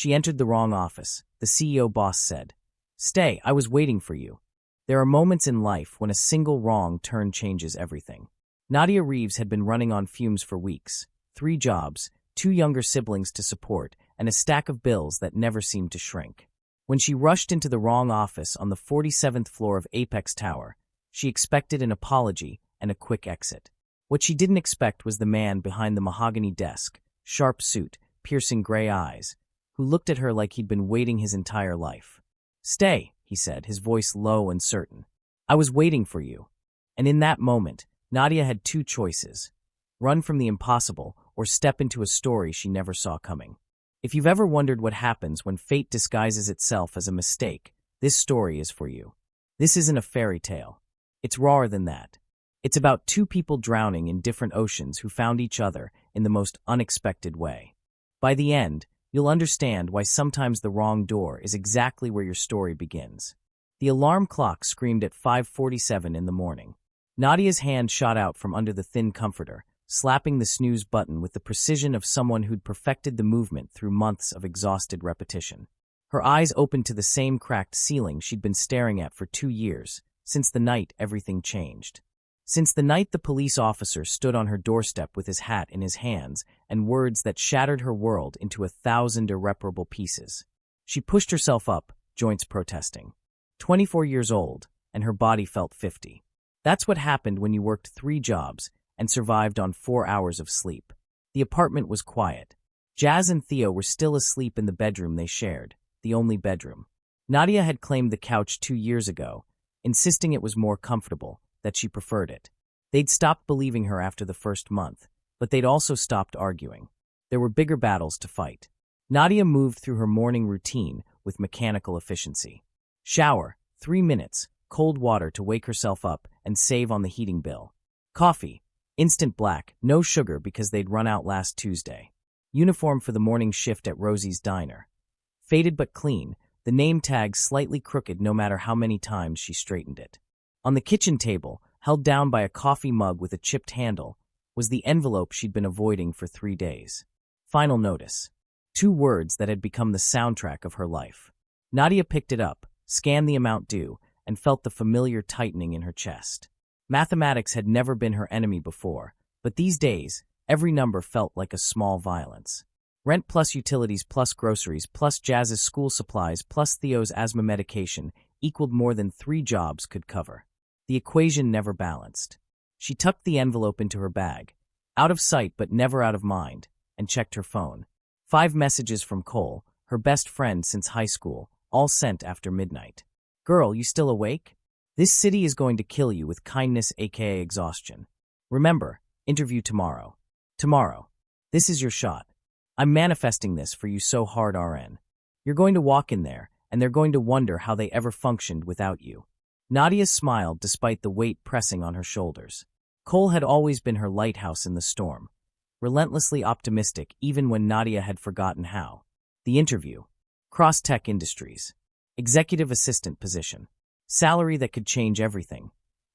She entered the wrong office. The CEO boss said, "Stay, I was waiting for you." There are moments in life when a single wrong turn changes everything. Nadia Reeves had been running on fumes for weeks. 3 jobs, 2 younger siblings to support, and a stack of bills that never seemed to shrink. When she rushed into the wrong office on the 47th floor of Apex Tower, she expected an apology and a quick exit. What she didn't expect was the man behind the mahogany desk, sharp suit, piercing gray eyes, who looked at her like he'd been waiting his entire life. "Stay," he said, his voice low and certain. "I was waiting for you." And in that moment, Nadia had 2 choices: run from the impossible or step into a story she never saw coming. If you've ever wondered what happens when fate disguises itself as a mistake, this story is for you. This isn't a fairy tale. It's rawer than that. It's about 2 people drowning in different oceans who found each other in the most unexpected way. By the end, you'll understand why sometimes the wrong door is exactly where your story begins. The alarm clock screamed at 5:47 in the morning. Nadia's hand shot out from under the thin comforter, slapping the snooze button with the precision of someone who'd perfected the movement through months of exhausted repetition. Her eyes opened to the same cracked ceiling she'd been staring at for 2 years, since the night everything changed. Since the night the police officer stood on her doorstep with his hat in his hands and words that shattered her world into 1,000 irreparable pieces. She pushed herself up, joints protesting. 24 years old, and her body felt 50. That's what happened when you worked 3 jobs and survived on 4 hours of sleep. The apartment was quiet. Jazz and Theo were still asleep in the bedroom they shared, the only bedroom. Nadia had claimed the couch 2 years ago, insisting it was more comfortable, that she preferred it. They'd stopped believing her after the first month, but they'd also stopped arguing. There were bigger battles to fight. Nadia moved through her morning routine with mechanical efficiency. Shower, 3 minutes, cold water to wake herself up and save on the heating bill. Coffee, instant black, no sugar because they'd run out last Tuesday. Uniform for the morning shift at Rosie's Diner. Faded but clean, the name tag slightly crooked no matter how many times she straightened it. On the kitchen table, held down by a coffee mug with a chipped handle, was the envelope she'd been avoiding for 3 days. Final notice. 2 words that had become the soundtrack of her life. Nadia picked it up, scanned the amount due, and felt the familiar tightening in her chest. Mathematics had never been her enemy before, but these days, every number felt like a small violence. Rent plus utilities plus groceries plus Jazz's school supplies plus Theo's asthma medication equaled more than 3 jobs could cover. The equation never balanced. She tucked the envelope into her bag, out of sight but never out of mind, and checked her phone. 5 messages from Cole, her best friend since high school, all sent after midnight. "Girl, you still awake? This city is going to kill you with kindness aka exhaustion. Remember, interview tomorrow. Tomorrow. This is your shot. I'm manifesting this for you so hard, RN. You're going to walk in there, and they're going to wonder how they ever functioned without you." Nadia smiled despite the weight pressing on her shoulders. Cole had always been her lighthouse in the storm, relentlessly optimistic even when Nadia had forgotten how. The interview. Cross-Tech Industries. Executive assistant position. Salary that could change everything.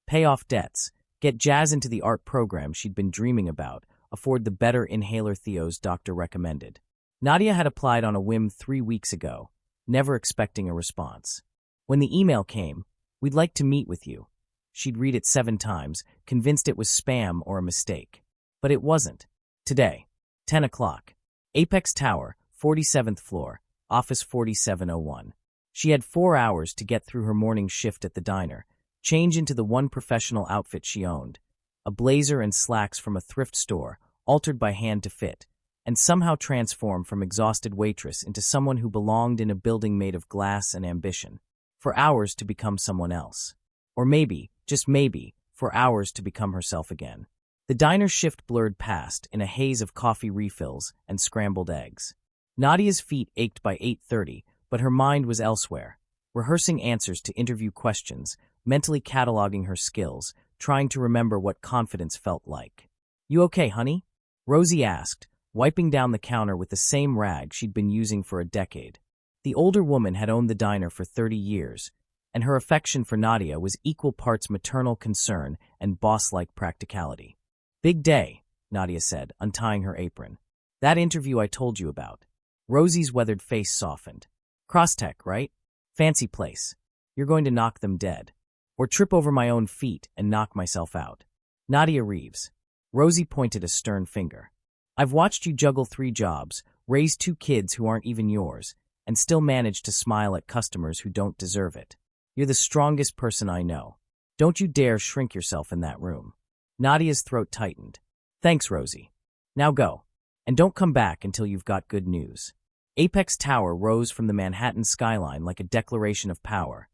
Pay off debts. Get Jazz into the art program she'd been dreaming about. Afford the better inhaler Theo's doctor recommended. Nadia had applied on a whim 3 weeks ago, never expecting a response. When the email came, "We'd like to meet with you," she'd read it 7 times, convinced it was spam or a mistake. But it wasn't. Today, 10 o'clock. Apex Tower, 47th floor, office 4701. She had 4 hours to get through her morning shift at the diner, change into the one professional outfit she owned, a blazer and slacks from a thrift store, altered by hand to fit, and somehow transform from exhausted waitress into someone who belonged in a building made of glass and ambition, for hours to become someone else. Or maybe, just maybe, for hours to become herself again. The diner shift blurred past in a haze of coffee refills and scrambled eggs. Nadia's feet ached by 8:30, but her mind was elsewhere, rehearsing answers to interview questions, mentally cataloging her skills, trying to remember what confidence felt like. "You okay, honey?" Rosie asked, wiping down the counter with the same rag she'd been using for a decade. The older woman had owned the diner for 30 years, and her affection for Nadia was equal parts maternal concern and boss-like practicality. "Big day," Nadia said, untying her apron. "That interview I told you about. Rosie's weathered face softened. Crosstech, right? Fancy place. You're going to knock them dead. Or trip over my own feet and knock myself out. Nadia Reeves. Rosie pointed a stern finger. I've watched you juggle 3 jobs, raise 2 kids who aren't even yours, and still manage to smile at customers who don't deserve it. You're the strongest person I know. Don't you dare shrink yourself in that room. Nadia's throat tightened. Thanks, Rosie. Now go. And don't come back until you've got good news. Apex Tower rose from the Manhattan skyline like a declaration of power.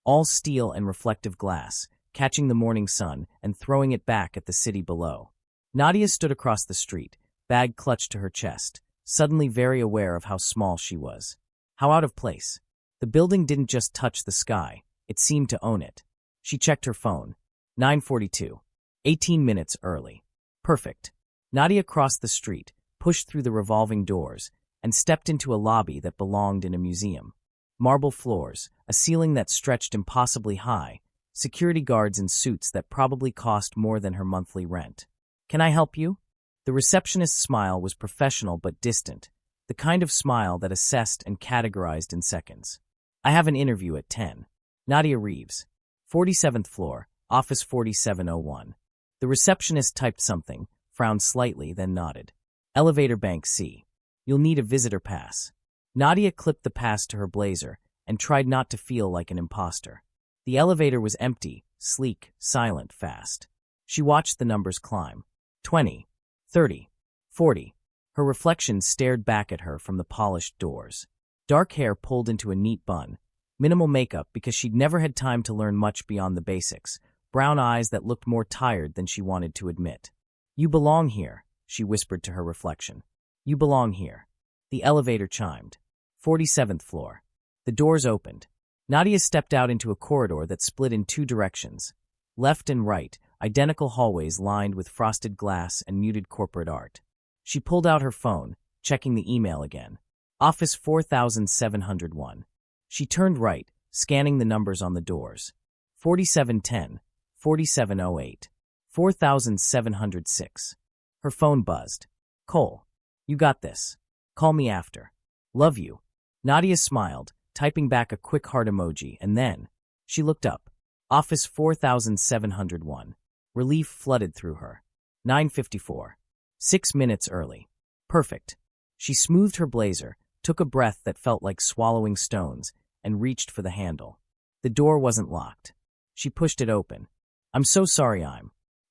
All steel and reflective glass, catching the morning sun and throwing it back at the city below. Nadia stood across the street, bag clutched to her chest, suddenly very aware of how small she was. How out of place. The building didn't just touch the sky, it seemed to own it. She checked her phone. 9:42. 18 minutes early. Perfect. Nadia crossed the street, pushed through the revolving doors, and stepped into a lobby that belonged in a museum. Marble floors, a ceiling that stretched impossibly high, security guards in suits that probably cost more than her monthly rent. Can I help you? The receptionist's smile was professional but distant, the kind of smile that assessed and categorized in seconds. I have an interview at 10. Nadia Reeves. 47th floor, office 4701. The receptionist typed something, frowned slightly, then nodded. Elevator bank C. You'll need a visitor pass. Nadia clipped the pass to her blazer and tried not to feel like an imposter. The elevator was empty, sleek, silent, fast. She watched the numbers climb. 20, 30, 40. Her reflection stared back at her from the polished doors. Dark hair pulled into a neat bun. Minimal makeup because she'd never had time to learn much beyond the basics. Brown eyes that looked more tired than she wanted to admit. You belong here, she whispered to her reflection. You belong here. The elevator chimed. 47th floor. The doors opened. Nadia stepped out into a corridor that split in 2 directions. Left and right, identical hallways lined with frosted glass and muted corporate art. She pulled out her phone, checking the email again. Office 4701. She turned right, scanning the numbers on the doors. 4710, 4708, 4706. Her phone buzzed. Cole. You got this. Call me after. Love you. Nadia smiled, typing back a quick heart emoji, and then she looked up. Office 4701. Relief flooded through her. 9:54. 6 minutes early. Perfect. She smoothed her blazer, took a breath that felt like swallowing stones, and reached for the handle. The door wasn't locked. She pushed it open. I'm so sorry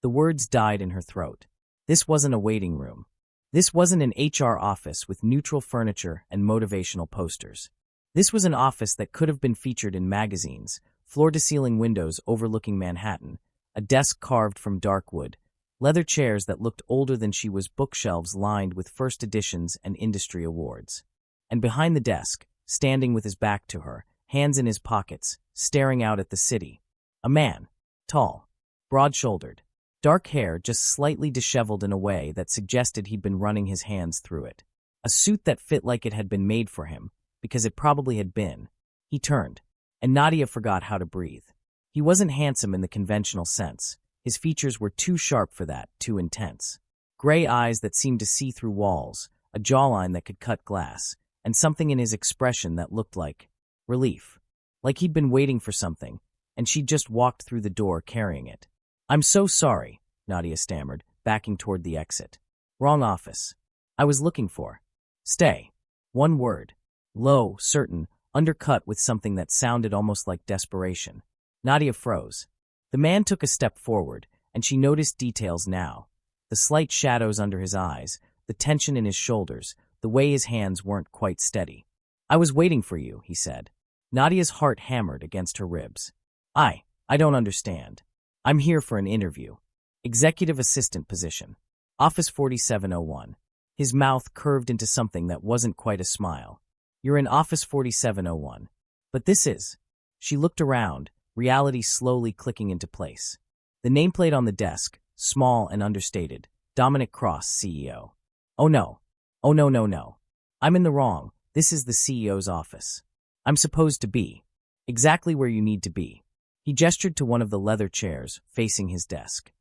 The words died in her throat. This wasn't a waiting room. This wasn't an HR office with neutral furniture and motivational posters. This was an office that could have been featured in magazines, floor-to-ceiling windows overlooking Manhattan, a desk carved from dark wood, leather chairs that looked older than she was, bookshelves lined with first editions and industry awards. And behind the desk, standing with his back to her, hands in his pockets, staring out at the city, a man, tall, broad-shouldered, dark hair just slightly disheveled in a way that suggested he'd been running his hands through it. A suit that fit like it had been made for him, because it probably had been. He turned, and Nadia forgot how to breathe. He wasn't handsome in the conventional sense. His features were too sharp for that, too intense. Gray eyes that seemed to see through walls, a jawline that could cut glass, and something in his expression that looked like relief. Like he'd been waiting for something, and she'd just walked through the door carrying it. I'm so sorry, Nadia stammered, backing toward the exit. Wrong office. I was looking for. Stay. One word. Low, certain, undercut with something that sounded almost like desperation. Nadia froze. The man took a step forward, and she noticed details now. The slight shadows under his eyes, the tension in his shoulders, the way his hands weren't quite steady. I was waiting for you, he said. Nadia's heart hammered against her ribs. I don't understand. I'm here for an interview. Executive assistant position. Office 4701. His mouth curved into something that wasn't quite a smile. You're in Office 4701. But this is. She looked around, reality slowly clicking into place. The nameplate on the desk, small and understated. Dominic Cross, CEO. Oh no. Oh no no no. I'm in the wrong. This is the CEO's office. I'm supposed to be. Exactly where you need to be. He gestured to one of the leather chairs facing his desk.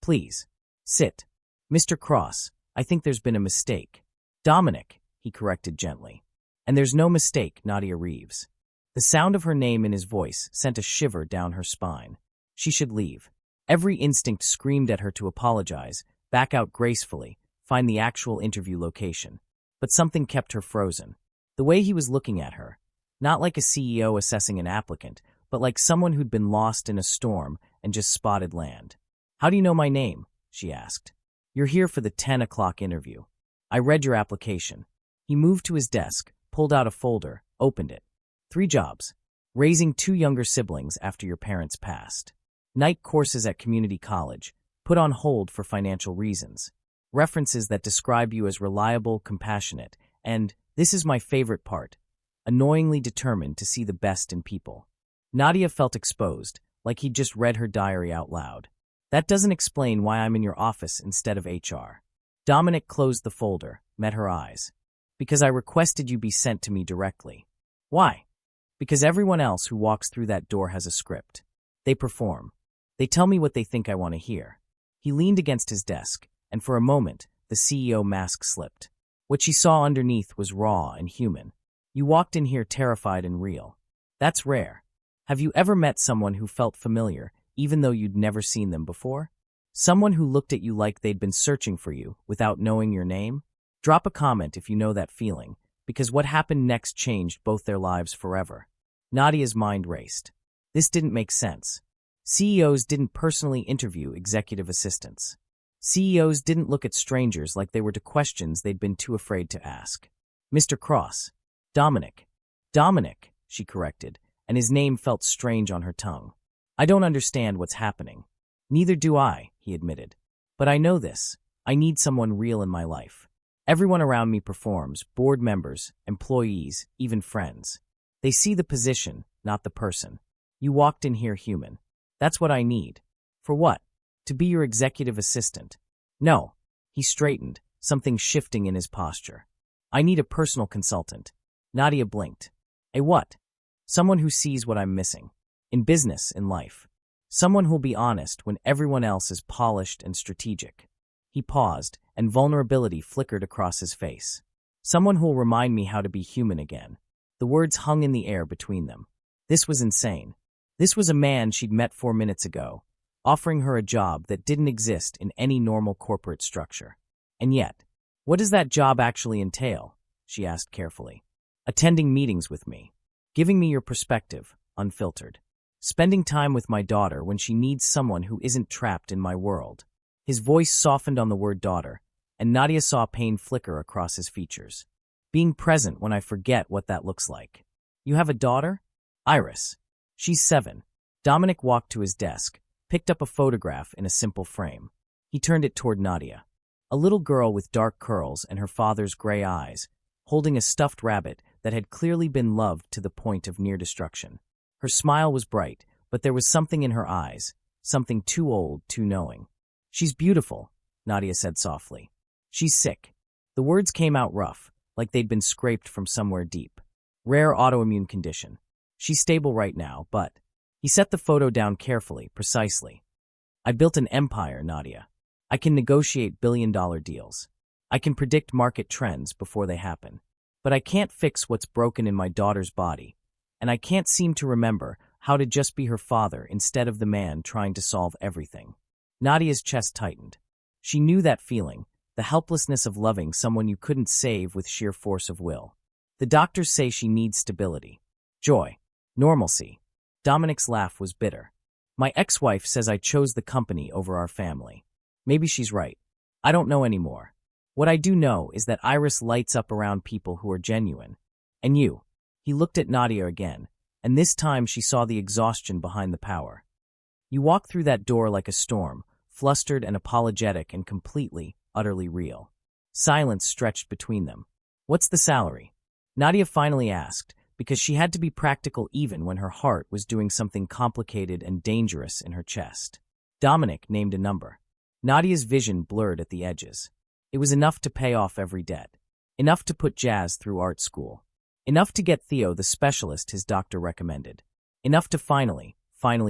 Please. Sit. Mr. Cross, I think there's been a mistake. Dominic, he corrected gently. And there's no mistake, Nadia Reeves. The sound of her name in his voice sent a shiver down her spine. She should leave. Every instinct screamed at her to apologize, back out gracefully, find the actual interview location. But something kept her frozen. The way he was looking at her. Not like a CEO assessing an applicant, but like someone who'd been lost in a storm and just spotted land. How do you know my name? She asked. You're here for the 10 o'clock interview. I read your application. He moved to his desk, pulled out a folder, opened it. 3 jobs. Raising 2 younger siblings after your parents passed. Night courses at community college, put on hold for financial reasons. References that describe you as reliable, compassionate, and, this is my favorite part, annoyingly determined to see the best in people. Nadia felt exposed, like he'd just read her diary out loud. That doesn't explain why I'm in your office instead of HR. Dominic closed the folder, met her eyes. Because I requested you be sent to me directly. Why? Because everyone else who walks through that door has a script. They perform. They tell me what they think I want to hear. He leaned against his desk, and for a moment, the CEO mask slipped. What she saw underneath was raw and human. You walked in here terrified and real. That's rare. Have you ever met someone who felt familiar, even though you'd never seen them before? Someone who looked at you like they'd been searching for you without knowing your name? Drop a comment if you know that feeling, because what happened next changed both their lives forever. Nadia's mind raced. This didn't make sense. CEOs didn't personally interview executive assistants. CEOs didn't look at strangers like they were to questions they'd been too afraid to ask. Mr. Cross. Dominic. Dominic, she corrected, and his name felt strange on her tongue. I don't understand what's happening. Neither do I, he admitted. But I know this. I need someone real in my life. Everyone around me performs, board members, employees, even friends. They see the position, not the person. You walked in here human. That's what I need. For what? To be your executive assistant. No. He straightened, something shifting in his posture. I need a personal consultant. Nadia blinked. A what? Someone who sees what I'm missing. In business, in life. Someone who'll be honest when everyone else is polished and strategic. He paused, and vulnerability flickered across his face. Someone who'll remind me how to be human again. The words hung in the air between them. This was insane. This was a man she'd met 4 minutes ago, offering her a job that didn't exist in any normal corporate structure. And yet, what does that job actually entail? She asked carefully. Attending meetings with me. Giving me your perspective, unfiltered. Spending time with my daughter when she needs someone who isn't trapped in my world. His voice softened on the word daughter, and Nadia saw pain flicker across his features. Being present when I forget what that looks like. You have a daughter? Iris. She's 7. Dominic walked to his desk, picked up a photograph in a simple frame. He turned it toward Nadia. A little girl with dark curls and her father's gray eyes, holding a stuffed rabbit that had clearly been loved to the point of near destruction. Her smile was bright, but there was something in her eyes, something too old, too knowing. She's beautiful, Nadia said softly. She's sick. The words came out rough, like they'd been scraped from somewhere deep. Rare autoimmune condition. She's stable right now, but... He set the photo down carefully, precisely. I built an empire, Nadia. I can negotiate billion-dollar deals. I can predict market trends before they happen. But I can't fix what's broken in my daughter's body, and I can't seem to remember how to just be her father instead of the man trying to solve everything. Nadia's chest tightened. She knew that feeling, the helplessness of loving someone you couldn't save with sheer force of will. The doctors say she needs stability, joy, normalcy. Dominic's laugh was bitter. My ex-wife says I chose the company over our family. Maybe she's right. I don't know anymore. What I do know is that Iris lights up around people who are genuine. And you. He looked at Nadia again, and this time she saw the exhaustion behind the power. You walk through that door like a storm, flustered and apologetic and completely, utterly real. Silence stretched between them. What's the salary? Nadia finally asked, because she had to be practical even when her heart was doing something complicated and dangerous in her chest. Dominic named a number. Nadia's vision blurred at the edges. It was enough to pay off every debt. Enough to put Jazz through art school. Enough to get Theo the specialist his doctor recommended. Enough to finally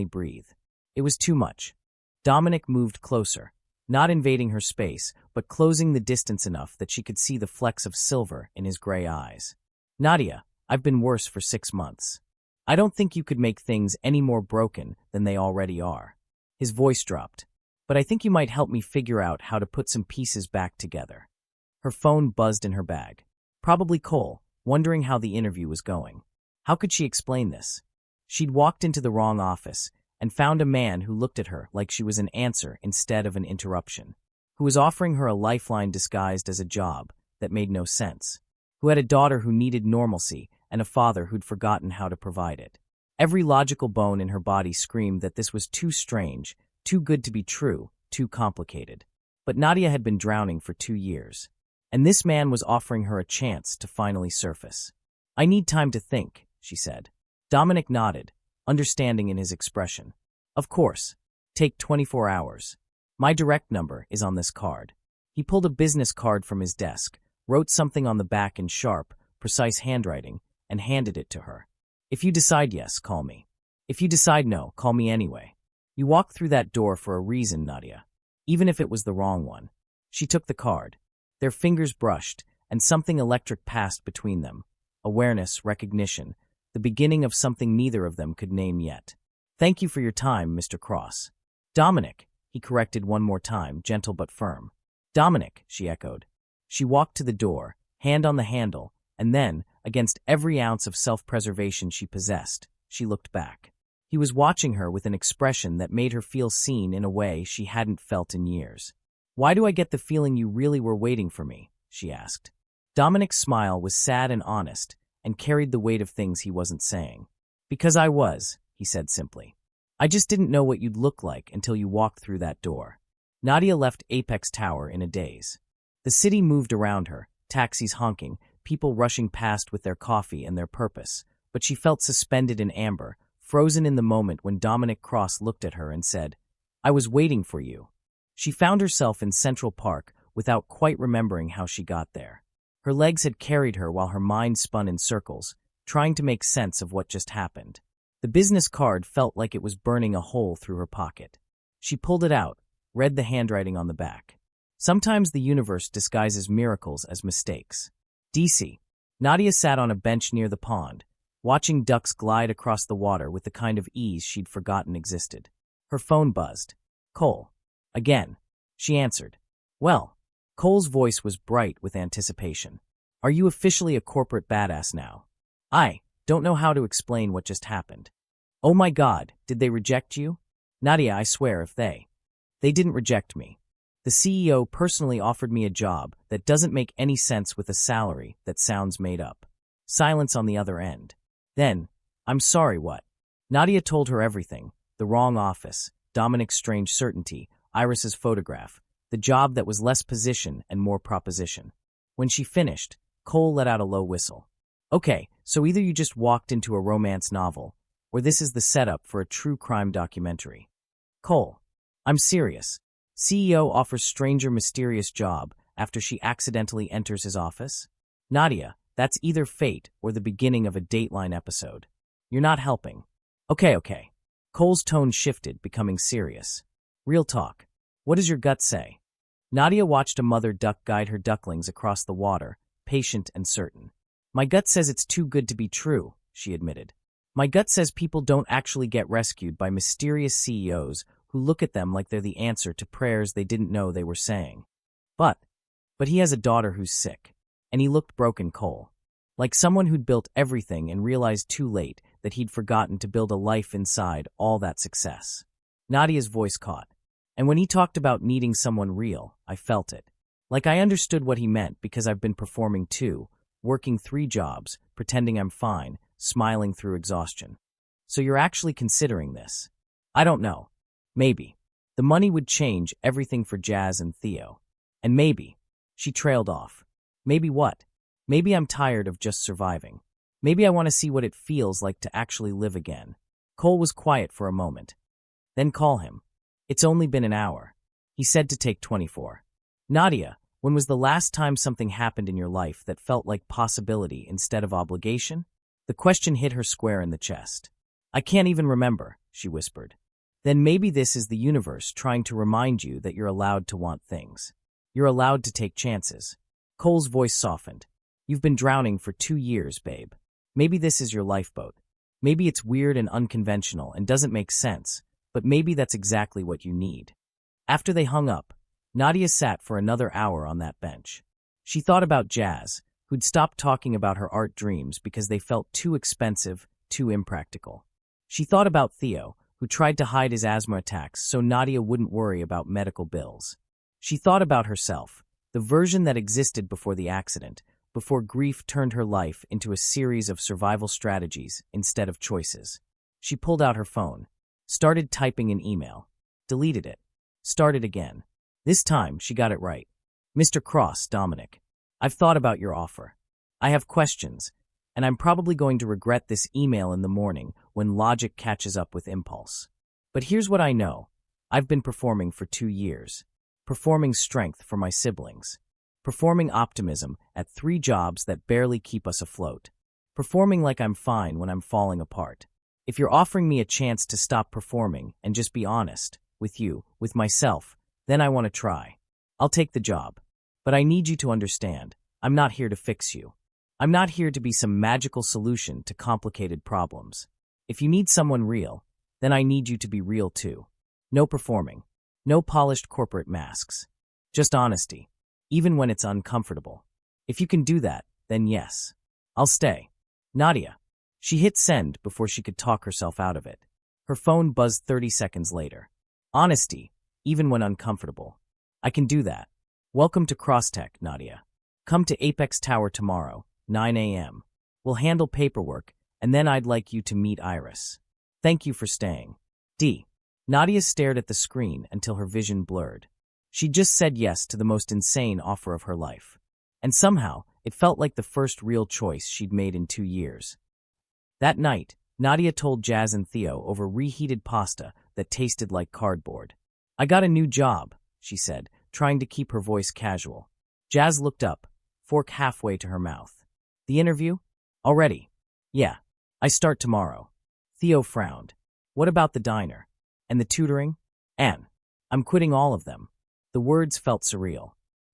breathe. It was too much. Dominic moved closer, not invading her space, but closing the distance enough that she could see the flecks of silver in his gray eyes. Nadia, I've been worse for 6 months. I don't think you could make things any more broken than they already are. His voice dropped. But I think you might help me figure out how to put some pieces back together. Her phone buzzed in her bag. Probably Cole, wondering how the interview was going. How could she explain this? She'd walked into the wrong office and found a man who looked at her like she was an answer instead of an interruption, who was offering her a lifeline disguised as a job that made no sense, who had a daughter who needed normalcy and a father who'd forgotten how to provide it. Every logical bone in her body screamed that this was too strange, too good to be true, too complicated. But Nadia had been drowning for 2 years, and this man was offering her a chance to finally surface. I need time to think, she said. Dominic nodded, understanding in his expression. Of course. Take 24 hours. My direct number is on this card. He pulled a business card from his desk, wrote something on the back in sharp, precise handwriting, and handed it to her. If you decide yes, call me. If you decide no, call me anyway. You walked through that door for a reason, Nadia, even if it was the wrong one. She took the card. Their fingers brushed, and something electric passed between them. Awareness, recognition, the beginning of something neither of them could name yet. Thank you for your time, Mr. Cross. Dominic, he corrected one more time, gentle but firm. Dominic, she echoed. She walked to the door, hand on the handle, and then, against every ounce of self-preservation she possessed, she looked back. He was watching her with an expression that made her feel seen in a way she hadn't felt in years. Why do I get the feeling you really were waiting for me? She asked. Dominic's smile was sad and honest, and carried the weight of things he wasn't saying. Because I was, he said simply. I just didn't know what you'd look like until you walked through that door. Nadia left Apex Tower in a daze. The city moved around her, taxis honking, people rushing past with their coffee and their purpose, but she felt suspended in amber, frozen in the moment when Dominic Cross looked at her and said, I was waiting for you. She found herself in Central Park without quite remembering how she got there. Her legs had carried her while her mind spun in circles, trying to make sense of what just happened. The business card felt like it was burning a hole through her pocket. She pulled it out, read the handwriting on the back. Sometimes the universe disguises miracles as mistakes. DC. Nadia sat on a bench near the pond, watching ducks glide across the water with the kind of ease she'd forgotten existed. Her phone buzzed. Cole. Again. She answered. Well. Cole's voice was bright with anticipation. Are you officially a corporate badass now? I don't know how to explain what just happened. Oh my God, did they reject you? Nadia, I swear if they didn't reject me. The CEO personally offered me a job that doesn't make any sense with a salary that sounds made up. Silence on the other end. Then, I'm sorry, what? Nadia told her everything. The wrong office, Dominic's strange certainty, Iris's photograph, the job that was less position and more proposition. When she finished, Cole let out a low whistle. Okay, so either you just walked into a romance novel, or this is the setup for a true crime documentary. Cole. I'm serious. CEO offers stranger mysterious job after she accidentally enters his office? Nadia, that's either fate or the beginning of a Dateline episode. You're not helping. Okay. Cole's tone shifted, becoming serious. Real talk. What does your gut say? Nadia watched a mother duck guide her ducklings across the water, patient and certain. My gut says it's too good to be true, she admitted. My gut says people don't actually get rescued by mysterious CEOs who look at them like they're the answer to prayers they didn't know they were saying. But he has a daughter who's sick. And he looked broken, Cole. Like someone who'd built everything and realized too late that he'd forgotten to build a life inside all that success. Nadia's voice caught. And when he talked about needing someone real, I felt it. Like I understood what he meant because I've been performing too, working 3 jobs, pretending I'm fine, smiling through exhaustion. So you're actually considering this? I don't know. Maybe. The money would change everything for Jazz and Theo. And maybe. She trailed off. Maybe what? Maybe I'm tired of just surviving. Maybe I want to see what it feels like to actually live again. Cole was quiet for a moment. Then call him. It's only been an hour. He said to take 24. Nadia, when was the last time something happened in your life that felt like possibility instead of obligation? The question hit her square in the chest. I can't even remember, she whispered. Then maybe this is the universe trying to remind you that you're allowed to want things. You're allowed to take chances. Cole's voice softened. You've been drowning for 2 years, babe. Maybe this is your lifeboat. Maybe it's weird and unconventional and doesn't make sense, but maybe that's exactly what you need. After they hung up, Nadia sat for another hour on that bench. She thought about Jazz, who'd stopped talking about her art dreams because they felt too expensive, too impractical. She thought about Theo, who tried to hide his asthma attacks so Nadia wouldn't worry about medical bills. She thought about herself, the version that existed before the accident, before grief turned her life into a series of survival strategies instead of choices. She pulled out her phone, started typing an email, deleted it, started again. This time, she got it right. Mr. Cross, Dominic, I've thought about your offer. I have questions, and I'm probably going to regret this email in the morning when logic catches up with impulse. But here's what I know. I've been performing for 2 years. Performing strength for my siblings. Performing optimism at 3 jobs that barely keep us afloat. Performing like I'm fine when I'm falling apart. If you're offering me a chance to stop performing and just be honest, with you, with myself, then I want to try. I'll take the job. But I need you to understand, I'm not here to fix you. I'm not here to be some magical solution to complicated problems. If you need someone real, then I need you to be real too. No performing. No polished corporate masks. Just honesty, even when it's uncomfortable. If you can do that, then yes. I'll stay. Nadia. She hit send before she could talk herself out of it. Her phone buzzed 30 seconds later. Honesty, even when uncomfortable. I can do that. Welcome to Crosstech, Nadia. Come to Apex Tower tomorrow, 9 a.m. We'll handle paperwork, and then I'd like you to meet Iris. Thank you for staying. D. Nadia stared at the screen until her vision blurred. She'd just said yes to the most insane offer of her life. And somehow, it felt like the first real choice she'd made in 2 years. That night, Nadia told Jazz and Theo over reheated pasta that tasted like cardboard. I got a new job, she said, trying to keep her voice casual. Jazz looked up, fork halfway to her mouth. The interview? Already. Yeah. I start tomorrow. Theo frowned. What about the diner? And the tutoring? Anne. I'm quitting all of them. The words felt surreal.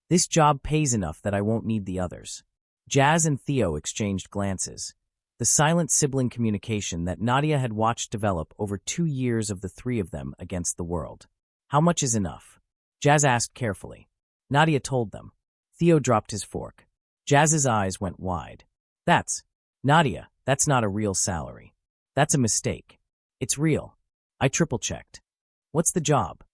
This job pays enough that I won't need the others. Jazz and Theo exchanged glances. The silent sibling communication that Nadia had watched develop over 2 years of the 3 of them against the world. How much is enough? Jazz asked carefully. Nadia told them. Theo dropped his fork. Jazz's eyes went wide. Nadia, that's not a real salary. That's a mistake. It's real. I triple-checked. What's the job?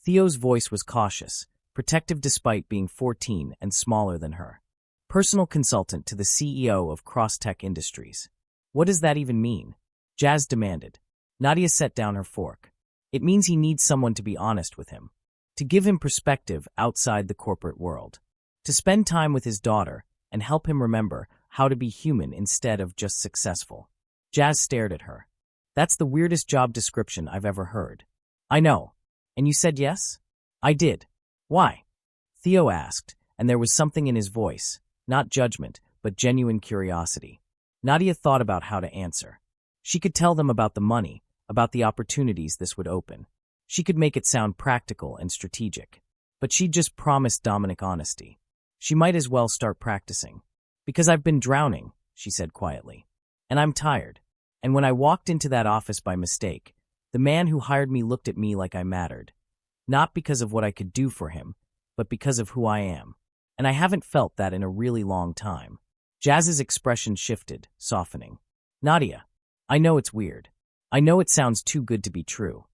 Theo's voice was cautious, protective despite being 14 and smaller than her. Personal consultant to the CEO of Crosstech Industries. What does that even mean? Jazz demanded. Nadia set down her fork. It means he needs someone to be honest with him. To give him perspective outside the corporate world. To spend time with his daughter and help him remember how to be human instead of just successful. Jazz stared at her. That's the weirdest job description I've ever heard. I know. And you said yes? I did. Why? Theo asked, and there was something in his voice, not judgment, but genuine curiosity. Nadia thought about how to answer. She could tell them about the money, about the opportunities this would open. She could make it sound practical and strategic. But she'd just promised Dominic honesty. She might as well start practicing. Because I've been drowning, she said quietly. And I'm tired. And when I walked into that office by mistake, the man who hired me looked at me like I mattered. Not because of what I could do for him, but because of who I am. And I haven't felt that in a really long time. Jazz's expression shifted, softening. Nadia, I know it's weird. I know it sounds too good to be true.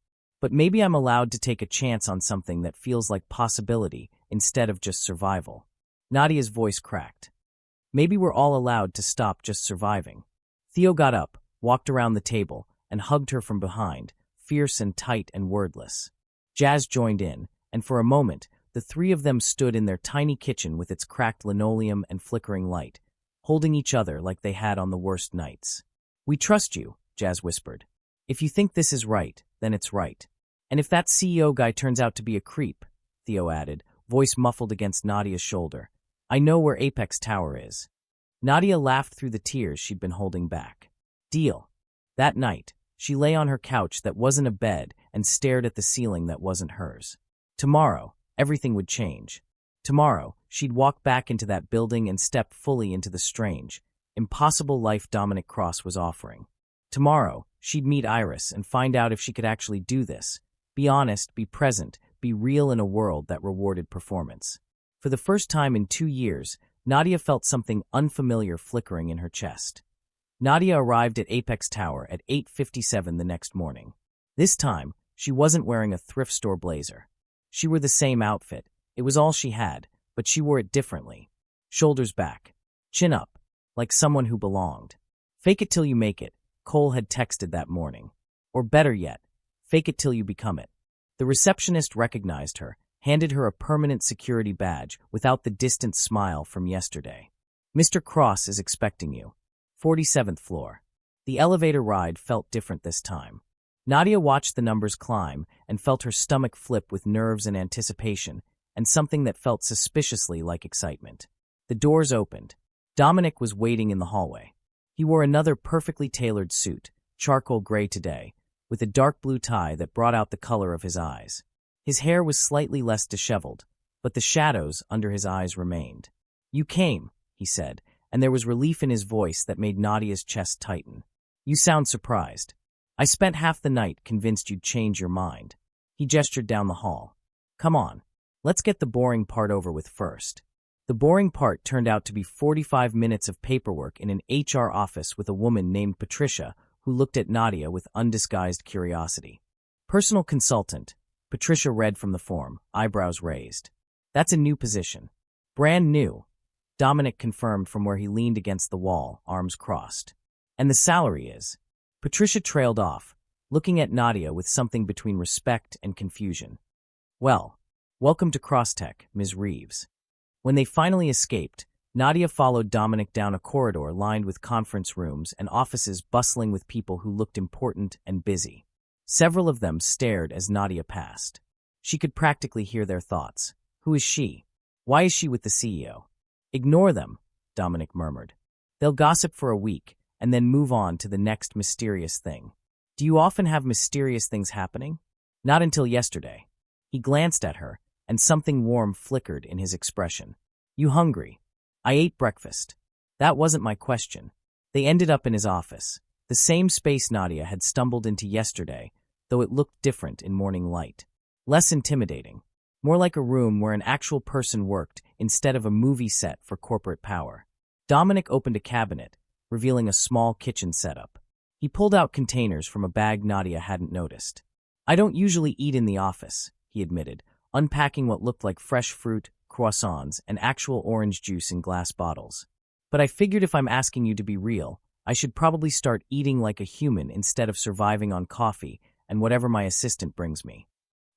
But maybe I'm allowed to take a chance on something that feels like possibility instead of just survival. Nadia's voice cracked. Maybe we're all allowed to stop just surviving. Theo got up, walked around the table, and hugged her from behind, fierce and tight and wordless. Jazz joined in, and for a moment, the 3 of them stood in their tiny kitchen with its cracked linoleum and flickering light, holding each other like they had on the worst nights. We trust you, Jazz whispered. If you think this is right, then it's right. And if that CEO guy turns out to be a creep, Theo added, voice muffled against Nadia's shoulder, I know where Apex Tower is. Nadia laughed through the tears she'd been holding back. Deal. That night, She lay on her couch that wasn't a bed and stared at the ceiling that wasn't hers. Tomorrow, everything would change. Tomorrow, she'd walk back into that building and step fully into the strange, impossible life Dominic Cross was offering. Tomorrow, she'd meet Iris and find out if she could actually do this. Be honest, be present, be real in a world that rewarded performance. For the first time in 2 years, Nadia felt something unfamiliar flickering in her chest. Nadia arrived at Apex Tower at 8:57 the next morning. This time, she wasn't wearing a thrift store blazer. She wore the same outfit. It was all she had, but she wore it differently. Shoulders back, chin up, like someone who belonged. Fake it till you make it, Cole had texted that morning. Or better yet, fake it till you become it. The receptionist recognized her, handed her a permanent security badge without the distant smile from yesterday. Mr. Cross is expecting you. 47th floor. The elevator ride felt different this time. Nadia watched the numbers climb and felt her stomach flip with nerves and anticipation, and something that felt suspiciously like excitement. The doors opened. Dominic was waiting in the hallway. He wore another perfectly tailored suit, charcoal gray today, with a dark blue tie that brought out the color of his eyes. His hair was slightly less disheveled, but the shadows under his eyes remained. "You came," he said, and there was relief in his voice that made Nadia's chest tighten. "You sound surprised. I spent half the night convinced you'd change your mind." He gestured down the hall. "Come on, let's get the boring part over with first." The boring part turned out to be 45 minutes of paperwork in an HR office with a woman named Patricia who looked at Nadia with undisguised curiosity. "Personal consultant," Patricia read from the form, eyebrows raised. "That's a new position." "Brand new," Dominic confirmed from where he leaned against the wall, arms crossed. "And the salary is?" Patricia trailed off, looking at Nadia with something between respect and confusion. "Well, welcome to Crosstech, Ms. Reeves." When they finally escaped, Nadia followed Dominic down a corridor lined with conference rooms and offices bustling with people who looked important and busy. Several of them stared as Nadia passed. She could practically hear their thoughts. Who is she? Why is she with the CEO? "Ignore them," Dominic murmured. "They'll gossip for a week and then move on to the next mysterious thing." "Do you often have mysterious things happening?" "Not until yesterday." He glanced at her, and something warm flickered in his expression. "You hungry?" "I ate breakfast." That wasn't my question. They ended up in his office, the same space Nadia had stumbled into yesterday, though it looked different in morning light. Less intimidating, more like a room where an actual person worked instead of a movie set for corporate power. Dominic opened a cabinet, revealing a small kitchen setup. He pulled out containers from a bag Nadia hadn't noticed. "I don't usually eat in the office," he admitted, unpacking what looked like fresh fruit, croissants, and actual orange juice in glass bottles. "But I figured if I'm asking you to be real, I should probably start eating like a human instead of surviving on coffee and whatever my assistant brings me."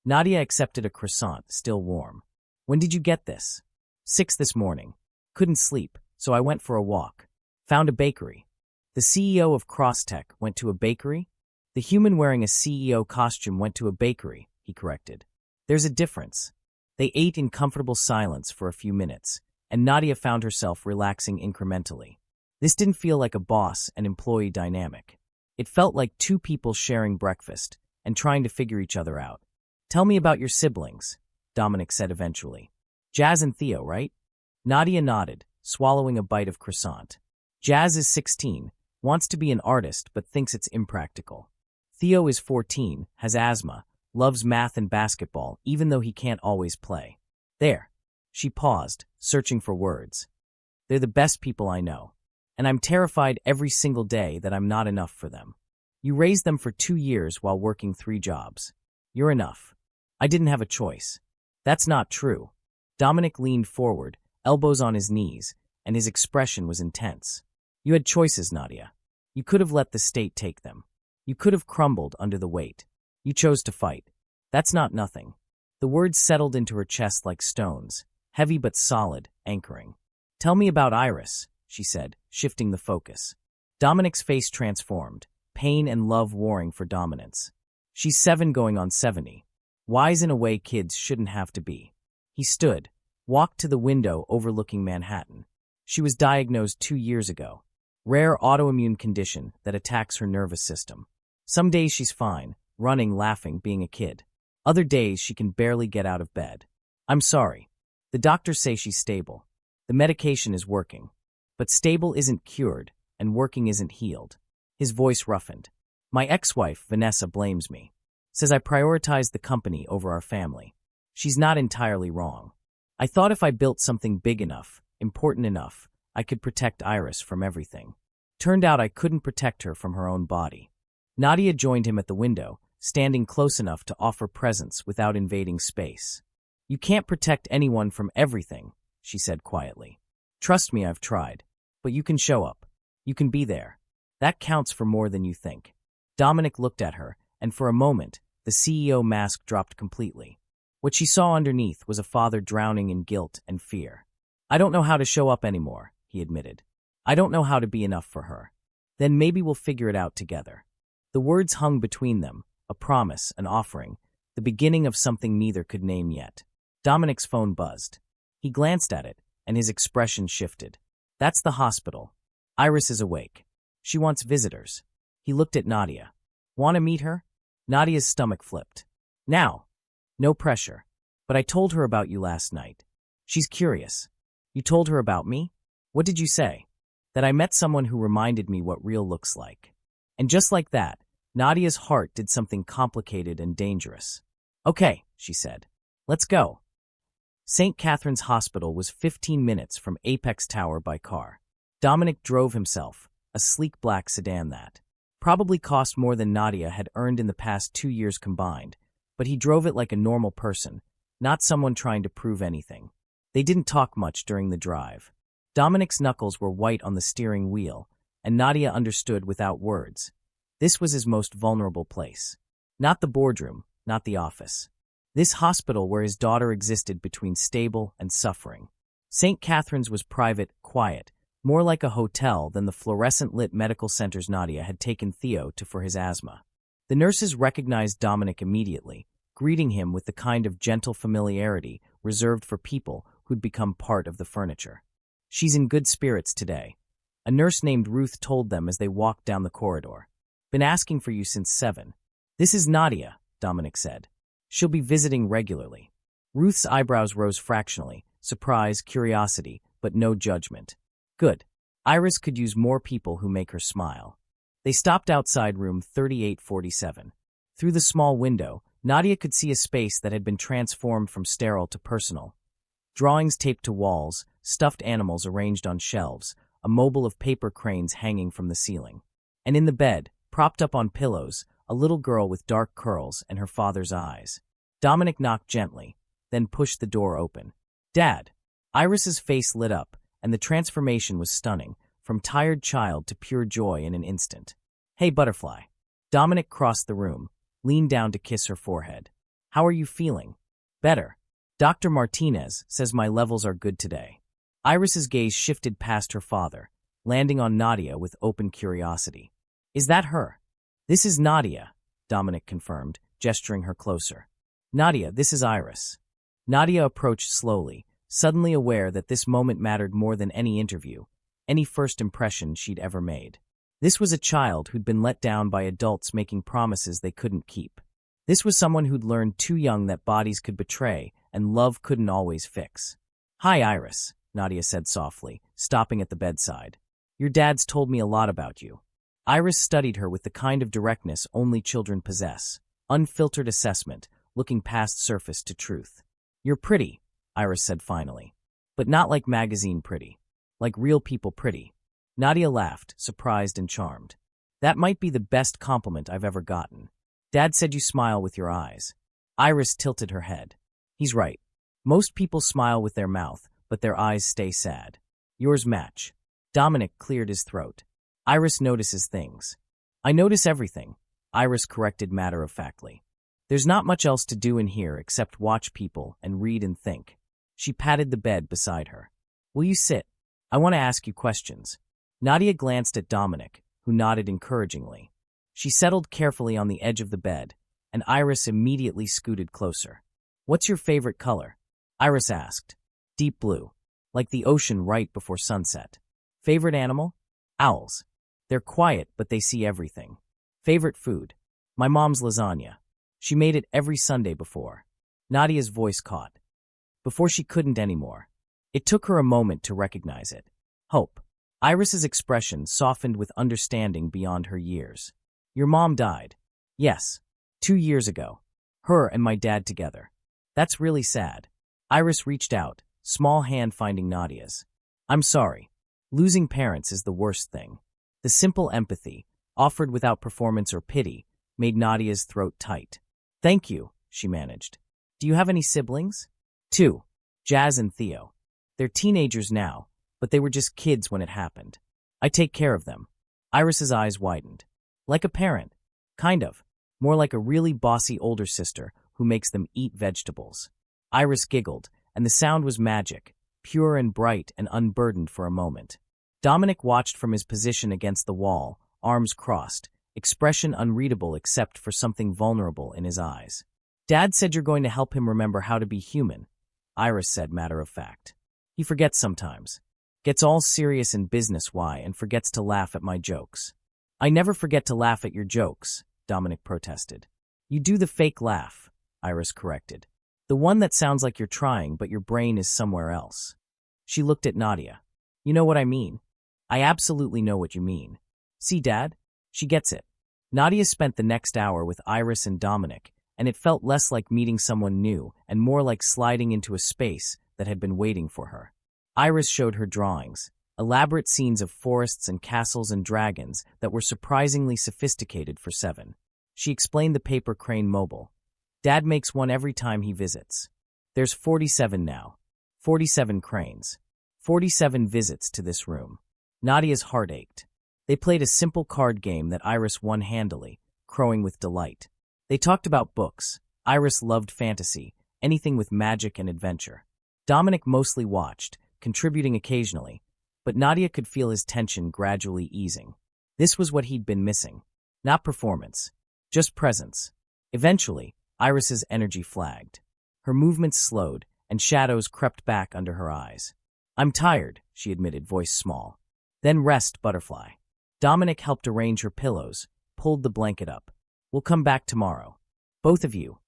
Nadia accepted a croissant, still warm. "When did you get this?" 6 this morning. Couldn't sleep, so I went for a walk. Found a bakery." The CEO of Crosstech went to a bakery? "The human wearing a CEO costume went to a bakery," he corrected. "There's a difference." They ate in comfortable silence for a few minutes, and Nadia found herself relaxing incrementally. This didn't feel like a boss and employee dynamic. It felt like two people sharing breakfast and trying to figure each other out. "Tell me about your siblings," Dominic said eventually. "Jazz and Theo, right?" Nadia nodded, swallowing a bite of croissant. "Jazz is 16, wants to be an artist but thinks it's impractical. Theo is 14, has asthma, loves math and basketball even though he can't always play." "There." She paused, searching for words. "They're the best people I know. And I'm terrified every single day that I'm not enough for them." "You raised them for 2 years while working 3 jobs. You're enough." "I didn't have a choice." "That's not true." Dominic leaned forward, elbows on his knees, and his expression was intense. "You had choices, Nadia. You could have let the state take them. You could have crumbled under the weight. You chose to fight. That's not nothing." The words settled into her chest like stones, heavy but solid, anchoring. "Tell me about Iris," she said, shifting the focus. Dominic's face transformed, pain and love warring for dominance. "She's 7 going on 70. Wise in a way kids shouldn't have to be." He stood, walked to the window overlooking Manhattan. "She was diagnosed 2 years ago. Rare autoimmune condition that attacks her nervous system. Some days she's fine, running, laughing, being a kid. Other days she can barely get out of bed. I'm sorry. The doctors say she's stable. The medication is working. But stable isn't cured, and working isn't healed. His voice roughened. My ex-wife, Vanessa, blames me. Says I prioritized the company over our family. She's not entirely wrong. I thought if I built something big enough, important enough, I could protect Iris from everything. Turned out I couldn't protect her from her own body. Nadia joined him at the window, standing close enough to offer presence without invading space. You can't protect anyone from everything, she said quietly. Trust me, I've tried. But you can show up. You can be there. That counts for more than you think. Dominic looked at her, and for a moment, the CEO mask dropped completely. What she saw underneath was a father drowning in guilt and fear. I don't know how to show up anymore, he admitted. I don't know how to be enough for her. Then maybe we'll figure it out together. The words hung between them, a promise, an offering, the beginning of something neither could name yet. Dominic's phone buzzed. He glanced at it, and his expression shifted. That's the hospital. Iris is awake. She wants visitors. He looked at Nadia. Want to meet her? Nadia's stomach flipped. Now. No pressure. But I told her about you last night. She's curious. You told her about me? What did you say? That I met someone who reminded me what real looks like. And just like that, Nadia's heart did something complicated and dangerous. Okay, she said. Let's go. St. Catherine's Hospital was 15 minutes from Apex Tower by car. Dominic drove himself, a sleek black sedan that probably cost more than Nadia had earned in the past 2 years combined, but he drove it like a normal person, not someone trying to prove anything. They didn't talk much during the drive. Dominic's knuckles were white on the steering wheel, and Nadia understood without words. This was his most vulnerable place. Not the boardroom, not the office. This hospital where his daughter existed between stable and suffering. St. Catherine's was private, quiet, more like a hotel than the fluorescent-lit medical centers Nadia had taken Theo to for his asthma. The nurses recognized Dominic immediately, greeting him with the kind of gentle familiarity reserved for people who'd become part of the furniture. She's in good spirits today. A nurse named Ruth told them as they walked down the corridor. Been asking for you since 7. This is Nadia, Dominic said. She'll be visiting regularly. Ruth's eyebrows rose fractionally, surprise, curiosity, but no judgment. Good. Iris could use more people who make her smile. They stopped outside room 3847. Through the small window, Nadia could see a space that had been transformed from sterile to personal. Drawings taped to walls, stuffed animals arranged on shelves, a mobile of paper cranes hanging from the ceiling. And in the bed, propped up on pillows, a little girl with dark curls and her father's eyes. Dominic knocked gently, then pushed the door open. Dad! Iris's face lit up, and the transformation was stunning, from tired child to pure joy in an instant. Hey, butterfly. Dominic crossed the room, leaned down to kiss her forehead. How are you feeling? Better. Dr. Martinez says my levels are good today. Iris's gaze shifted past her father, landing on Nadia with open curiosity. Is that her? This is Nadia, Dominic confirmed, gesturing her closer. Nadia, this is Iris. Nadia approached slowly, suddenly aware that this moment mattered more than any interview, any first impression she'd ever made. This was a child who'd been let down by adults making promises they couldn't keep. This was someone who'd learned too young that bodies could betray and love couldn't always fix. Hi, Iris, Nadia said softly, stopping at the bedside. Your dad's told me a lot about you. Iris studied her with the kind of directness only children possess, unfiltered assessment, looking past surface to truth. You're pretty, Iris said finally. But not like magazine pretty. Like real people pretty. Nadia laughed, surprised and charmed. That might be the best compliment I've ever gotten. Dad said you smile with your eyes. Iris tilted her head. He's right. Most people smile with their mouth, but their eyes stay sad. Yours match. Dominic cleared his throat. Iris notices things. I notice everything, Iris corrected matter-of-factly. There's not much else to do in here except watch people and read and think. She patted the bed beside her. Will you sit? I want to ask you questions. Nadia glanced at Dominic, who nodded encouragingly. She settled carefully on the edge of the bed, and Iris immediately scooted closer. What's your favorite color? Iris asked. Deep blue, like the ocean right before sunset. Favorite animal? Owls. They're quiet, but they see everything. Favorite food? My mom's lasagna. She made it every Sunday before. Nadia's voice caught. Before she couldn't anymore. It took her a moment to recognize it. Hope. Iris's expression softened with understanding beyond her years. Your mom died. Yes. 2 years ago. Her and my dad together. That's really sad. Iris reached out, small hand finding Nadia's. I'm sorry. Losing parents is the worst thing. The simple empathy, offered without performance or pity, made Nadia's throat tight. Thank you, she managed. Do you have any siblings? 2. Jazz and Theo. They're teenagers now, but they were just kids when it happened. I take care of them. Iris's eyes widened. Like a parent. Kind of. More like a really bossy older sister who makes them eat vegetables. Iris giggled, and the sound was magic, pure and bright and unburdened for a moment. Dominic watched from his position against the wall, arms crossed, expression unreadable except for something vulnerable in his eyes. Dad said you're going to help him remember how to be human, Iris said matter of fact. He forgets sometimes. Gets all serious in business and forgets to laugh at my jokes. I never forget to laugh at your jokes, Dominic protested. You do the fake laugh, Iris corrected. The one that sounds like you're trying but your brain is somewhere else. She looked at Nadia. You know what I mean? I absolutely know what you mean. See, Dad? She gets it. Nadia spent the next hour with Iris and Dominic, and it felt less like meeting someone new and more like sliding into a space that had been waiting for her. Iris showed her drawings, elaborate scenes of forests and castles and dragons that were surprisingly sophisticated for 7. She explained the paper crane mobile. Dad makes one every time he visits. There's 47 now. 47 cranes. 47 visits to this room. Nadia's heart ached. They played a simple card game that Iris won handily, crowing with delight. They talked about books. Iris loved fantasy, anything with magic and adventure. Dominic mostly watched, contributing occasionally, but Nadia could feel his tension gradually easing. This was what he'd been missing. Not performance, just presence. Eventually, Iris's energy flagged. Her movements slowed, and shadows crept back under her eyes. I'm tired, she admitted, voice small. Then rest, butterfly. Dominic helped arrange her pillows, pulled the blanket up. We'll come back tomorrow. Both of you.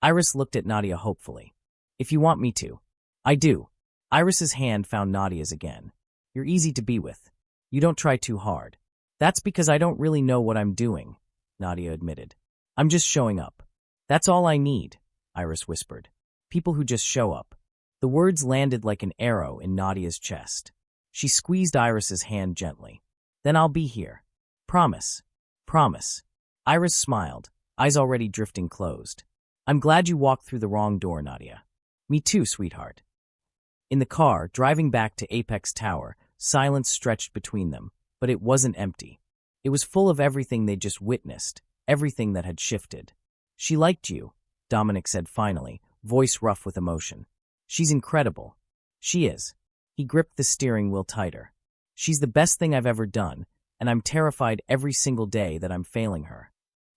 Iris looked at Nadia hopefully. If you want me to. I do. Iris's hand found Nadia's again. You're easy to be with. You don't try too hard. That's because I don't really know what I'm doing, Nadia admitted. I'm just showing up. That's all I need, Iris whispered. People who just show up. The words landed like an arrow in Nadia's chest. She squeezed Iris's hand gently. Then I'll be here. Promise. Promise. Iris smiled, eyes already drifting closed. I'm glad you walked through the wrong door, Nadia. Me too, sweetheart. In the car, driving back to Apex Tower, silence stretched between them, but it wasn't empty. It was full of everything they'd just witnessed, everything that had shifted. She liked you, Dominic said finally, voice rough with emotion. She's incredible. She is. He gripped the steering wheel tighter. She's the best thing I've ever done, and I'm terrified every single day that I'm failing her.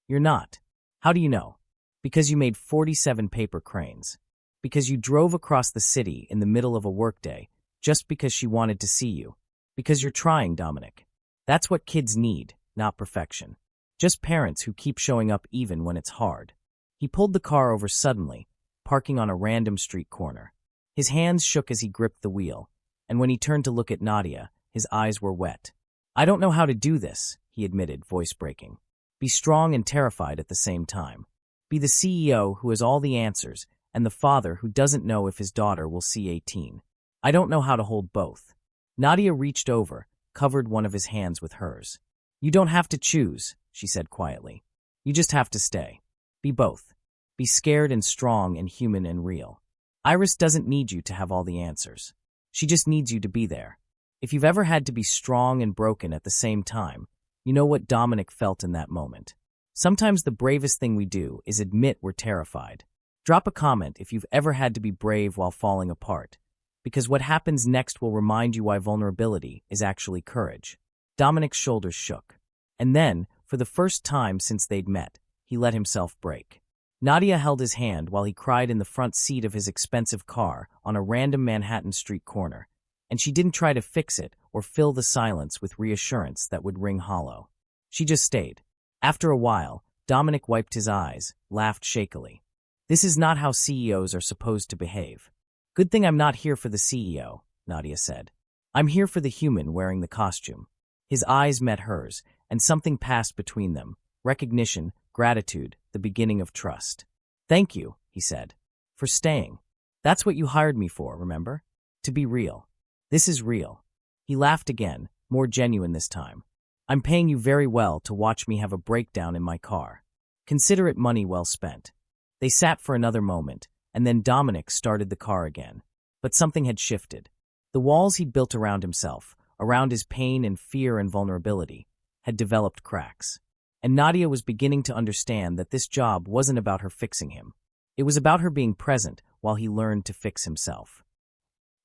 You're not. How do you know? Because you made 47 paper cranes. Because you drove across the city in the middle of a workday, just because she wanted to see you. Because you're trying, Dominic. That's what kids need, not perfection. Just parents who keep showing up even when it's hard. He pulled the car over suddenly, parking on a random street corner. His hands shook as he gripped the wheel, and when he turned to look at Nadia, his eyes were wet. I don't know how to do this, he admitted, voice breaking. Be strong and terrified at the same time. Be the CEO who has all the answers, and the father who doesn't know if his daughter will see 18. I don't know how to hold both. Nadia reached over, covered one of his hands with hers. You don't have to choose, she said quietly. You just have to stay. Be both. Be scared and strong and human and real. Iris doesn't need you to have all the answers. She just needs you to be there. If you've ever had to be strong and broken at the same time, you know what Dominic felt in that moment. Sometimes the bravest thing we do is admit we're terrified. Drop a comment if you've ever had to be brave while falling apart, because what happens next will remind you why vulnerability is actually courage. Dominic's shoulders shook. And then, for the first time since they'd met, he let himself break. Nadia held his hand while he cried in the front seat of his expensive car on a random Manhattan street corner, and she didn't try to fix it or fill the silence with reassurance that would ring hollow. She just stayed. After a while, Dominic wiped his eyes, laughed shakily. This is not how CEOs are supposed to behave. Good thing I'm not here for the CEO, Nadia said. I'm here for the human wearing the costume. His eyes met hers, and something passed between them. Recognition, gratitude, the beginning of trust. Thank you, he said, for staying. That's what you hired me for, remember? To be real. This is real. He laughed again, more genuine this time. I'm paying you very well to watch me have a breakdown in my car. Consider it money well spent. They sat for another moment, and then Dominic started the car again. But something had shifted. The walls he'd built around himself, around his pain and fear and vulnerability, had developed cracks. And Nadia was beginning to understand that this job wasn't about her fixing him. It was about her being present while he learned to fix himself.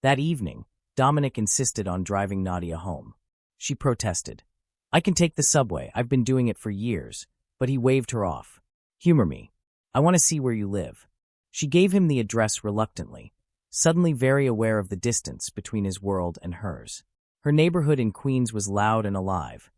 That evening, Dominic insisted on driving Nadia home. She protested. I can take the subway, I've been doing it for years, but he waved her off. Humor me. I want to see where you live. She gave him the address reluctantly, suddenly very aware of the distance between his world and hers. Her neighborhood in Queens was loud and alive.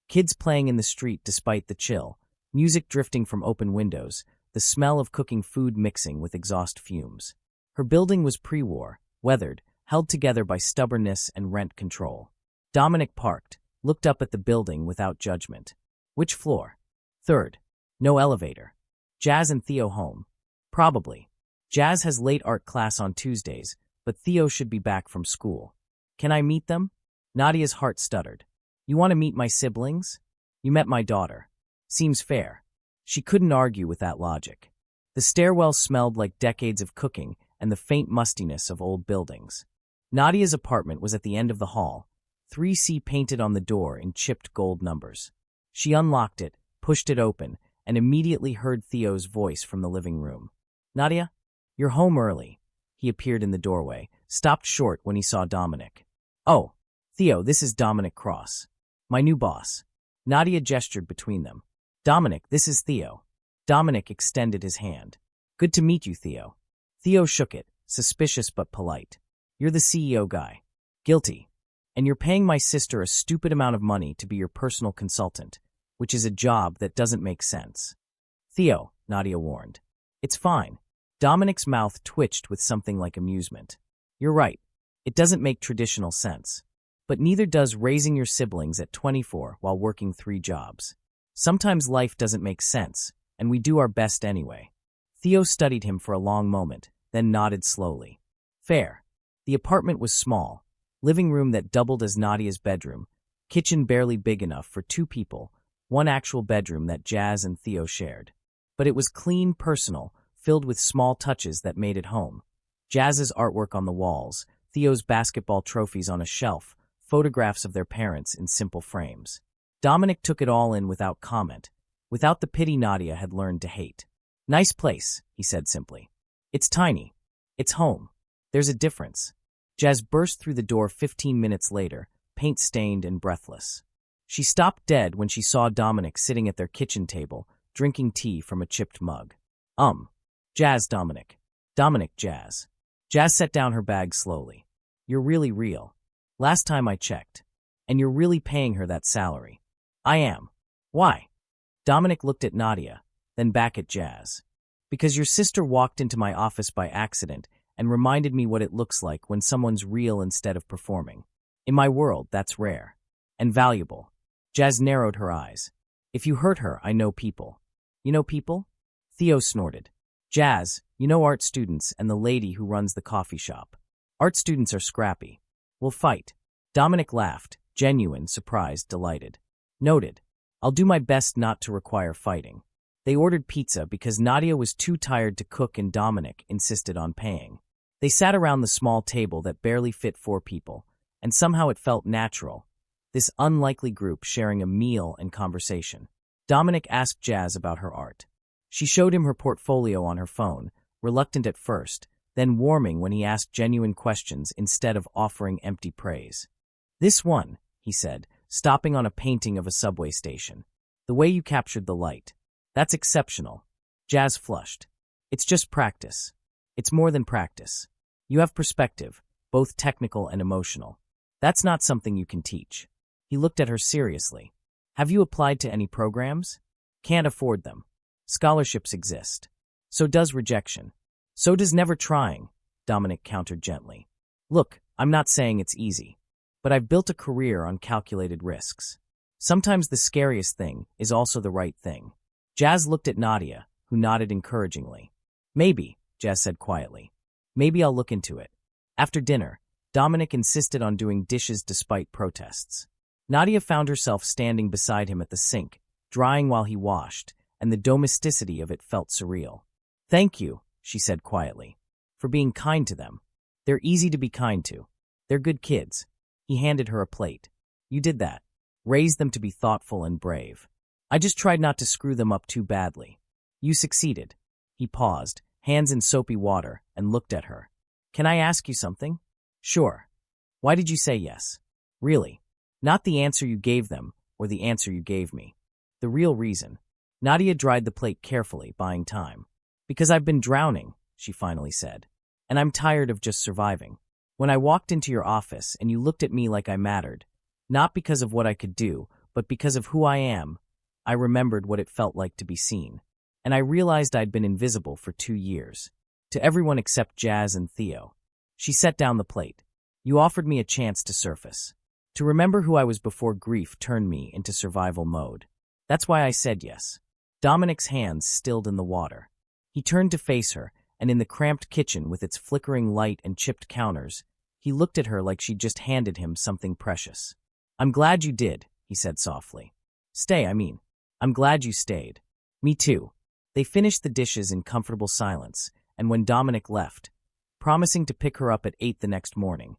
Kids playing in the street despite the chill, music drifting from open windows, the smell of cooking food mixing with exhaust fumes. Her building was pre-war, weathered, held together by stubbornness and rent control. Dominic parked, looked up at the building without judgment. Which floor? Third. No elevator. Jazz and Theo home. Probably. Jazz has late art class on Tuesdays, but Theo should be back from school. Can I meet them? Nadia's heart stuttered. You want to meet my siblings? You met my daughter. Seems fair. She couldn't argue with that logic. The stairwell smelled like decades of cooking and the faint mustiness of old buildings. Nadia's apartment was at the end of the hall, 3C painted on the door in chipped gold numbers. She unlocked it, pushed it open, and immediately heard Theo's voice from the living room. Nadia? You're home early. He appeared in the doorway, stopped short when he saw Dominic. Oh, Theo, this is Dominic Cross. My new boss. Nadia gestured between them. Dominic, this is Theo. Dominic extended his hand. Good to meet you, Theo. Theo shook it, suspicious but polite. You're the CEO guy. Guilty. And you're paying my sister a stupid amount of money to be your personal consultant, which is a job that doesn't make sense. Theo, Nadia warned. It's fine. Dominic's mouth twitched with something like amusement. You're right. It doesn't make traditional sense. But neither does raising your siblings at 24 while working 3 jobs. Sometimes life doesn't make sense, and we do our best anyway. Theo studied him for a long moment, then nodded slowly. Fair. The apartment was small, living room that doubled as Nadia's bedroom, kitchen barely big enough for 2 people, one actual bedroom that Jazz and Theo shared. But it was clean, personal, filled with small touches that made it home. Jazz's artwork on the walls, Theo's basketball trophies on a shelf, photographs of their parents in simple frames. Dominic took it all in without comment, without the pity Nadia had learned to hate. Nice place, he said simply. It's tiny. It's home. There's a difference. Jazz burst through the door 15 minutes later, paint-stained and breathless. She stopped dead when she saw Dominic sitting at their kitchen table, drinking tea from a chipped mug. Jazz, Dominic. Dominic, Jazz. Jazz set down her bag slowly. You're really real. Last time I checked. And you're really paying her that salary. I am. Why? Dominic looked at Nadia, then back at Jazz. Because your sister walked into my office by accident and reminded me what it looks like when someone's real instead of performing. In my world, that's rare. And valuable. Jazz narrowed her eyes. If you hurt her, I know people. You know people? Theo snorted. Jazz, you know art students and the lady who runs the coffee shop. Art students are scrappy. We'll fight. Dominic laughed, genuine, surprised, delighted. Noted. I'll do my best not to require fighting. They ordered pizza because Nadia was too tired to cook and Dominic insisted on paying. They sat around the small table that barely fit 4 people, and somehow it felt natural, this unlikely group sharing a meal and conversation. Dominic asked Jazz about her art. She showed him her portfolio on her phone, reluctant at first, then warming when he asked genuine questions instead of offering empty praise. This one, he said, stopping on a painting of a subway station. The way you captured the light. That's exceptional. Jazz flushed. It's just practice. It's more than practice. You have perspective, both technical and emotional. That's not something you can teach. He looked at her seriously. Have you applied to any programs? Can't afford them. Scholarships exist. So does rejection. So does never trying, Dominic countered gently. Look, I'm not saying it's easy, but I've built a career on calculated risks. Sometimes the scariest thing is also the right thing. Jazz looked at Nadia, who nodded encouragingly. Maybe, Jazz said quietly. Maybe I'll look into it. After dinner, Dominic insisted on doing dishes despite protests. Nadia found herself standing beside him at the sink, drying while he washed, and the domesticity of it felt surreal. Thank you, she said quietly, for being kind to them. They're easy to be kind to. They're good kids. He handed her a plate. You did that. Raised them to be thoughtful and brave. I just tried not to screw them up too badly. You succeeded. He paused, hands in soapy water, and looked at her. Can I ask you something? Sure. Why did you say yes? Really. Not the answer you gave them, or the answer you gave me. The real reason. Nadia dried the plate carefully, buying time. Because I've been drowning, she finally said. And I'm tired of just surviving. When I walked into your office and you looked at me like I mattered, not because of what I could do, but because of who I am, I remembered what it felt like to be seen. And I realized I'd been invisible for 2 years. To everyone except Jazz and Theo. She set down the plate. You offered me a chance to surface. To remember who I was before grief turned me into survival mode. That's why I said yes. Dominic's hands stilled in the water. He turned to face her, and in the cramped kitchen with its flickering light and chipped counters, he looked at her like she'd just handed him something precious. I'm glad you did, he said softly. I'm glad you stayed. Me too. They finished the dishes in comfortable silence, and when Dominic left, promising to pick her up at 8 the next morning,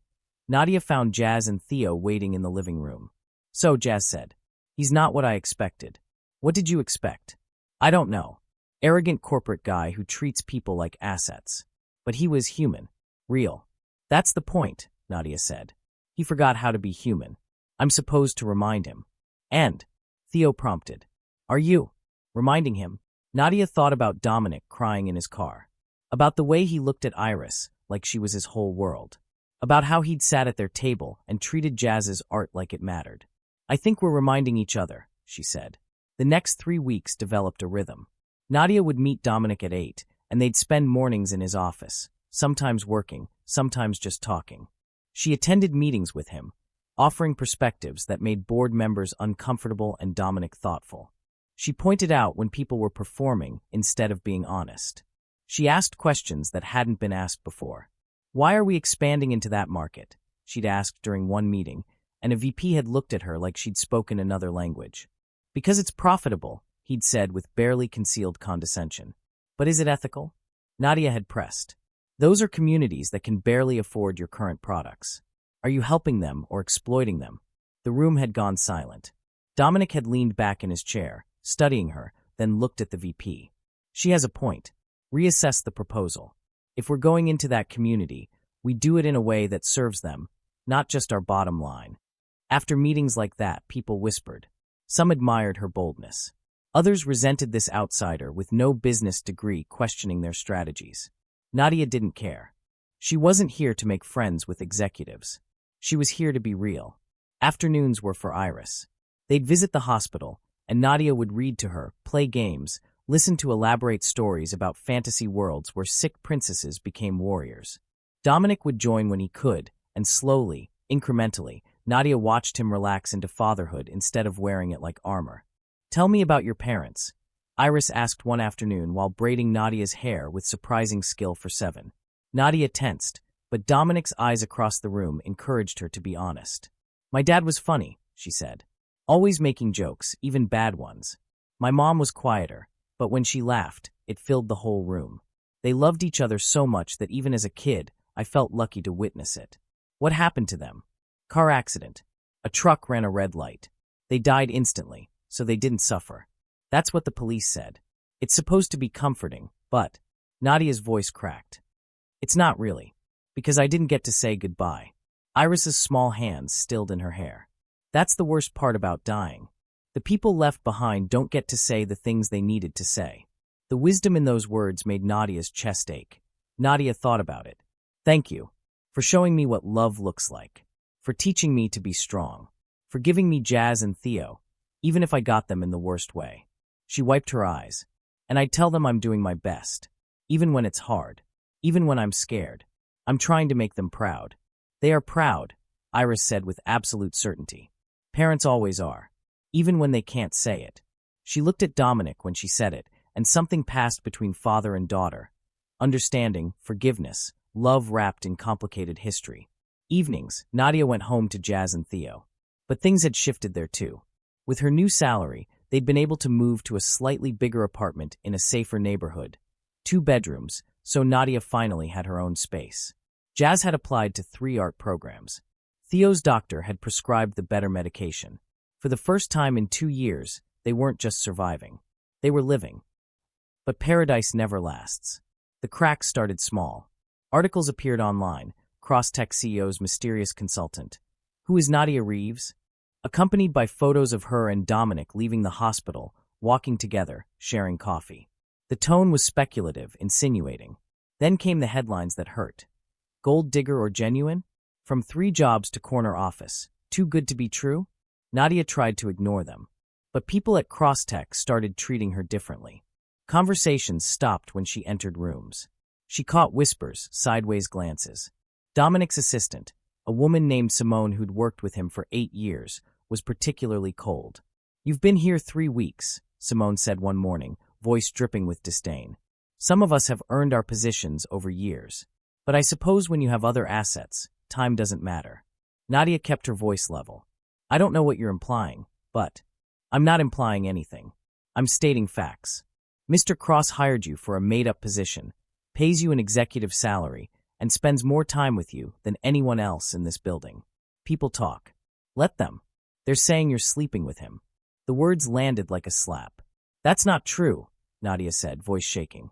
Nadia found Jazz and Theo waiting in the living room. So, Jazz said, he's not what I expected. What did you expect? I don't know. Arrogant corporate guy who treats people like assets. But he was human. Real. That's the point, Nadia said. He forgot how to be human. I'm supposed to remind him. And, Theo prompted, are you? Reminding him. Nadia thought about Dominic crying in his car. About the way he looked at Iris, like she was his whole world. About how he'd sat at their table and treated Jazz's art like it mattered. I think we're reminding each other, she said. The next 3 weeks developed a rhythm. Nadia would meet Dominic at 8, and they'd spend mornings in his office, sometimes working, sometimes just talking. She attended meetings with him, offering perspectives that made board members uncomfortable and Dominic thoughtful. She pointed out when people were performing instead of being honest. She asked questions that hadn't been asked before. Why are we expanding into that market? She'd asked during one meeting, and a VP had looked at her like she'd spoken another language. Because it's profitable, he'd said with barely concealed condescension. But is it ethical? Nadia had pressed. Those are communities that can barely afford your current products. Are you helping them or exploiting them? The room had gone silent. Dominic had leaned back in his chair, studying her, then looked at the VP. She has a point. Reassess the proposal. If we're going into that community, we do it in a way that serves them, not just our bottom line. After meetings like that, people whispered. Some admired her boldness. Others resented this outsider with no business degree questioning their strategies. Nadia didn't care. She wasn't here to make friends with executives. She was here to be real. Afternoons were for Iris. They'd visit the hospital, and Nadia would read to her, play games, listen to elaborate stories about fantasy worlds where sick princesses became warriors. Dominic would join when he could, and slowly, incrementally, Nadia watched him relax into fatherhood instead of wearing it like armor. Tell me about your parents, Iris asked one afternoon while braiding Nadia's hair with surprising skill for 7. Nadia tensed, but Dominic's eyes across the room encouraged her to be honest. My dad was funny, she said. Always making jokes, even bad ones. My mom was quieter, but when she laughed, it filled the whole room. They loved each other so much that even as a kid, I felt lucky to witness it. What happened to them? Car accident. A truck ran a red light. They died instantly, so they didn't suffer. That's what the police said. It's supposed to be comforting, but... Nadia's voice cracked. It's not really, because I didn't get to say goodbye. Iris's small hands stilled in her hair. That's the worst part about dying. The people left behind don't get to say the things they needed to say. The wisdom in those words made Nadia's chest ache. Nadia thought about it. Thank you for showing me what love looks like, for teaching me to be strong, for giving me Jazz and Theo, even if I got them in the worst way. She wiped her eyes. And I tell them I'm doing my best. Even when it's hard. Even when I'm scared. I'm trying to make them proud. They are proud, Iris said with absolute certainty. Parents always are. Even when they can't say it. She looked at Dominic when she said it, and something passed between father and daughter. Understanding, forgiveness, love wrapped in complicated history. Evenings, Nadia went home to Jazz and Theo. But things had shifted there too. With her new salary, they'd been able to move to a slightly bigger apartment in a safer neighborhood. 2 bedrooms, so Nadia finally had her own space. Jazz had applied to 3 art programs. Theo's doctor had prescribed the better medication. For the first time in 2 years, they weren't just surviving. They were living. But paradise never lasts. The cracks started small. Articles appeared online. Crosstech CEO's mysterious consultant. Who is Nadia Reeves? Accompanied by photos of her and Dominic leaving the hospital, walking together, sharing coffee. The tone was speculative, insinuating. Then came the headlines that hurt. Gold digger or genuine? From 3 jobs to corner office. Too good to be true? Nadia tried to ignore them. But people at Crosstech started treating her differently. Conversations stopped when she entered rooms. She caught whispers, sideways glances. Dominic's assistant, a woman named Simone who'd worked with him for 8 years, was particularly cold. "You've been here 3 weeks," Simone said one morning, voice dripping with disdain. "Some of us have earned our positions over years. But I suppose when you have other assets, time doesn't matter." Nadia kept her voice level. "I don't know what you're implying, but I'm not implying anything. I'm stating facts. Mr. Cross hired you for a made-up position, pays you an executive salary, and spends more time with you than anyone else in this building. People talk. Let them. They're saying you're sleeping with him." The words landed like a slap. "That's not true," Nadia said, voice shaking.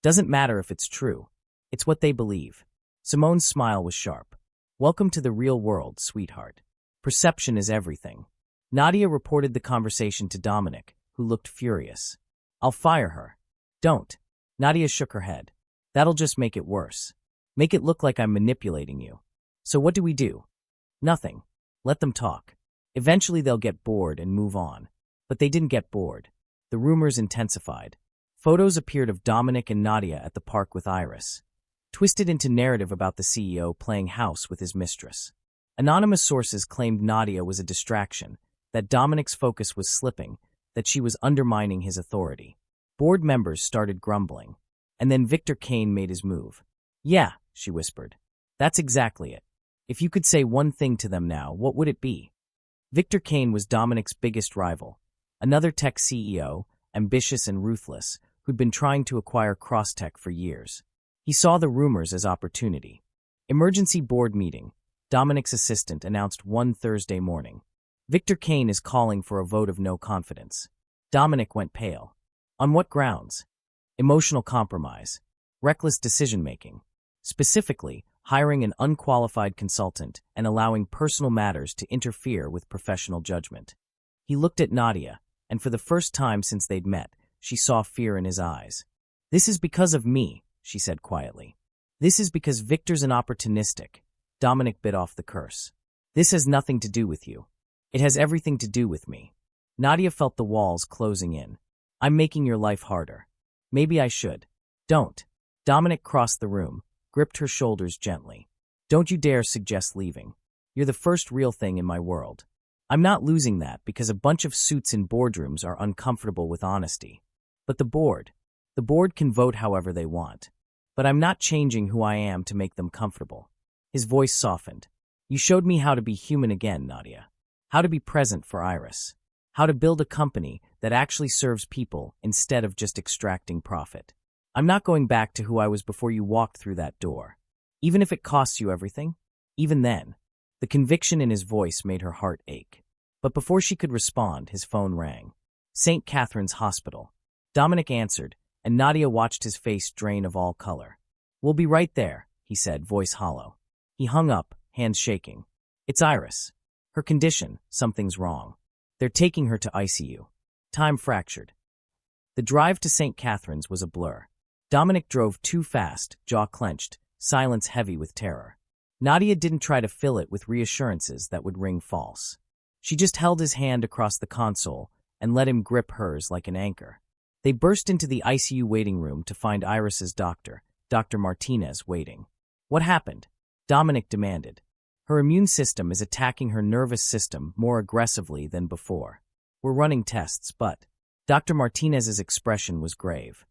"Doesn't matter if it's true. It's what they believe." Simone's smile was sharp. "Welcome to the real world, sweetheart. Perception is everything." Nadia reported the conversation to Dominic, who looked furious. "I'll fire her." "Don't." Nadia shook her head. "That'll just make it worse. Make it look like I'm manipulating you. So what do we do?" "Nothing. Let them talk. Eventually they'll get bored and move on." But they didn't get bored. The rumors intensified. Photos appeared of Dominic and Nadia at the park with Iris, twisted into narrative about the CEO playing house with his mistress. Anonymous sources claimed Nadia was a distraction, that Dominic's focus was slipping, that she was undermining his authority. Board members started grumbling. And then Victor Kane made his move. "Yeah," she whispered. "That's exactly it. If you could say one thing to them now, what would it be?" Victor Kane was Dominic's biggest rival, another tech CEO, ambitious and ruthless, who'd been trying to acquire Crosstech for years. He saw the rumors as opportunity. Emergency board meeting, Dominic's assistant announced one Thursday morning. "Victor Kane is calling for a vote of no confidence." Dominic went pale. On what grounds? Emotional compromise, reckless decision-making, specifically hiring an unqualified consultant and allowing personal matters to interfere with professional judgment. He looked at Nadia, and for the first time since they'd met, she saw fear in his eyes. "This is because of me," she said quietly. "This is because Victor's an opportunistic." Dominic bit off the curse. "This has nothing to do with you. It has everything to do with me." Nadia felt the walls closing in. "I'm making your life harder. Maybe I should." "Don't." Dominic crossed the room, gripped her shoulders gently. "Don't you dare suggest leaving. You're the first real thing in my world. I'm not losing that because a bunch of suits in boardrooms are uncomfortable with honesty. But the board can vote however they want. But I'm not changing who I am to make them comfortable." His voice softened. "You showed me how to be human again, Nadia. How to be present for Iris. How to build a company that actually serves people instead of just extracting profit. I'm not going back to who I was before you walked through that door. Even if it costs you everything?" Even then, the conviction in his voice made her heart ache. But before she could respond, his phone rang. St. Catherine's Hospital. Dominic answered, and Nadia watched his face drain of all color. "We'll be right there," he said, voice hollow. He hung up, hands shaking. "It's Iris. Her condition, something's wrong. They're taking her to ICU. Time fractured." The drive to St. Catherine's was a blur. Dominic drove too fast, jaw clenched, silence heavy with terror. Nadia didn't try to fill it with reassurances that would ring false. She just held his hand across the console and let him grip hers like an anchor. They burst into the ICU waiting room to find Iris's doctor, Dr. Martinez, waiting. What happened? Dominic demanded. Her immune system is attacking her nervous system more aggressively than before. We're running tests, but Dr. Martinez's expression was grave.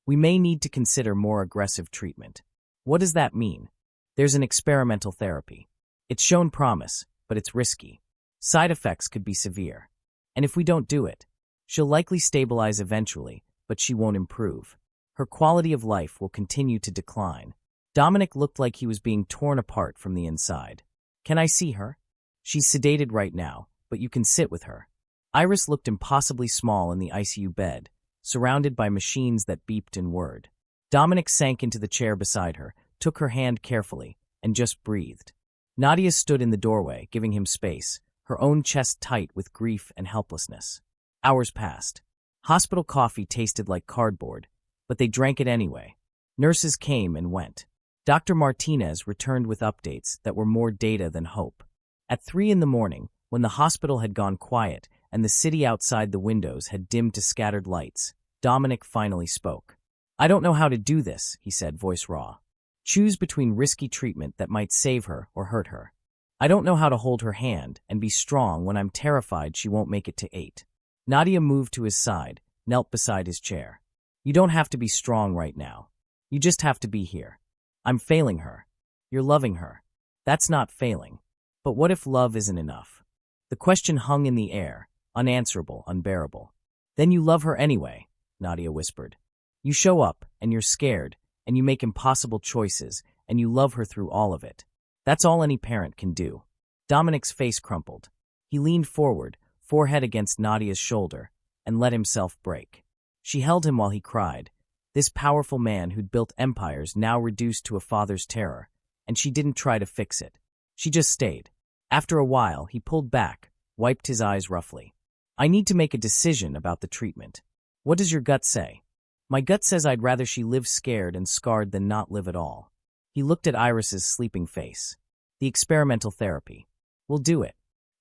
We may need to consider more aggressive treatment. What does that mean? There's an experimental therapy. It's shown promise, but it's risky. Side effects could be severe. And if we don't do it, she'll likely stabilize eventually, but she won't improve. Her quality of life will continue to decline. Dominic looked like he was being torn apart from the inside. Can I see her? She's sedated right now, but you can sit with her. Iris looked impossibly small in the ICU bed, surrounded by machines that beeped and whirred. Dominic sank into the chair beside her, took her hand carefully, and just breathed. Nadia stood in the doorway, giving him space, her own chest tight with grief and helplessness. Hours passed. Hospital coffee tasted like cardboard, but they drank it anyway. Nurses came and went. Dr. Martinez returned with updates that were more data than hope. At 3 a.m, when the hospital had gone quiet and the city outside the windows had dimmed to scattered lights, Dominic finally spoke. I don't know how to do this, he said, voice raw. Choose between risky treatment that might save her or hurt her. I don't know how to hold her hand and be strong when I'm terrified she won't make it to 8. Nadia moved to his side, knelt beside his chair. You don't have to be strong right now. You just have to be here. I'm failing her. You're loving her. That's not failing. But what if love isn't enough? The question hung in the air, unanswerable, unbearable. Then you love her anyway, Nadia whispered. You show up, and you're scared, and you make impossible choices, and you love her through all of it. That's all any parent can do. Dominic's face crumpled. He leaned forward, forehead against Nadia's shoulder, and let himself break. She held him while he cried. This powerful man who'd built empires now reduced to a father's terror, and she didn't try to fix it. She just stayed. After a while, he pulled back, wiped his eyes roughly. I need to make a decision about the treatment. What does your gut say? My gut says I'd rather she live scared and scarred than not live at all. He looked at Iris's sleeping face. The experimental therapy. We'll do it.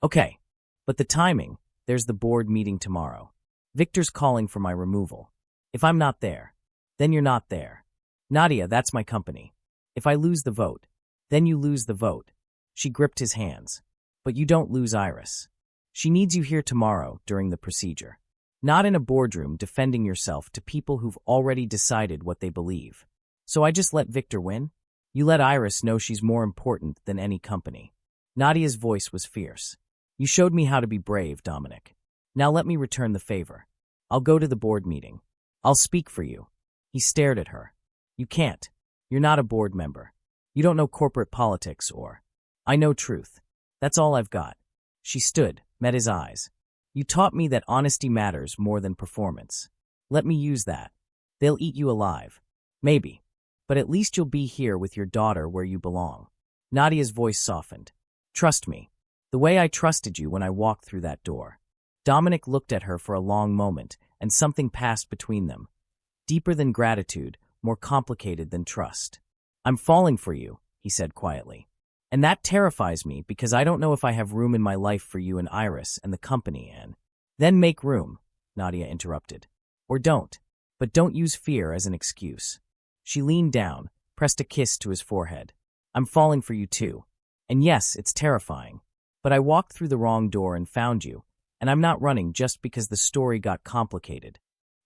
Okay. But the timing, there's the board meeting tomorrow. Victor's calling for my removal. If I'm not there, then you're not there. Nadia, that's my company. If I lose the vote, then you lose the vote. She gripped his hands. But you don't lose Iris. She needs you here tomorrow during the procedure. Not in a boardroom defending yourself to people who've already decided what they believe. So I just let Victor win? You let Iris know she's more important than any company. Nadia's voice was fierce. You showed me how to be brave, Dominic. Now let me return the favor. I'll go to the board meeting. I'll speak for you. He stared at her. You can't. You're not a board member. You don't know corporate politics or... I know truth. That's all I've got. She stood, met his eyes. You taught me that honesty matters more than performance. Let me use that. They'll eat you alive. Maybe. But at least you'll be here with your daughter where you belong. Nadia's voice softened. Trust me. The way I trusted you when I walked through that door. Dominic looked at her for a long moment, and something passed between them. Deeper than gratitude, more complicated than trust. I'm falling for you, he said quietly. And that terrifies me because I don't know if I have room in my life for you and Iris and the company and... Then make room, Nadia interrupted. Or don't. But don't use fear as an excuse. She leaned down, pressed a kiss to his forehead. I'm falling for you too. And yes, it's terrifying. But I walked through the wrong door and found you, and I'm not running just because the story got complicated.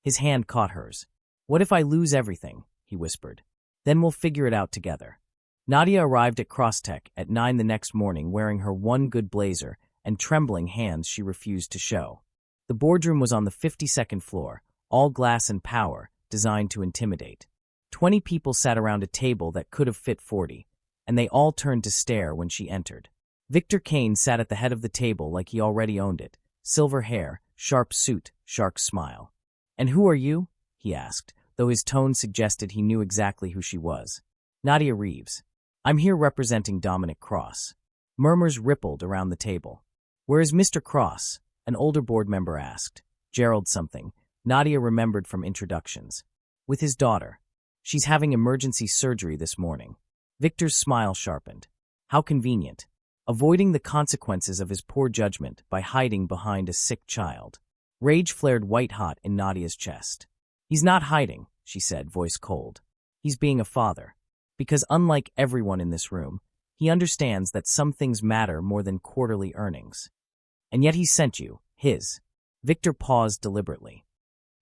His hand caught hers. What if I lose everything? He whispered. Then we'll figure it out together. Nadia arrived at Crosstech at 9 the next morning wearing her one good blazer and trembling hands she refused to show. The boardroom was on the 52nd floor, all glass and power, designed to intimidate. 20 people sat around a table that could have fit 40, and they all turned to stare when she entered. Victor Kane sat at the head of the table like he already owned it, silver hair, sharp suit, sharp smile. And who are you? He asked, though his tone suggested he knew exactly who she was. Nadia Reeves. I'm here representing Dominic Cross. Murmurs rippled around the table. Where is Mr. Cross? An older board member asked. Gerald something. Nadia remembered from introductions. With his daughter. She's having emergency surgery this morning. Victor's smile sharpened. How convenient. Avoiding the consequences of his poor judgment by hiding behind a sick child. Rage flared white-hot in Nadia's chest. He's not hiding, she said, voice cold. He's being a father. Because unlike everyone in this room, he understands that some things matter more than quarterly earnings. And yet he sent you, his. Victor paused deliberately.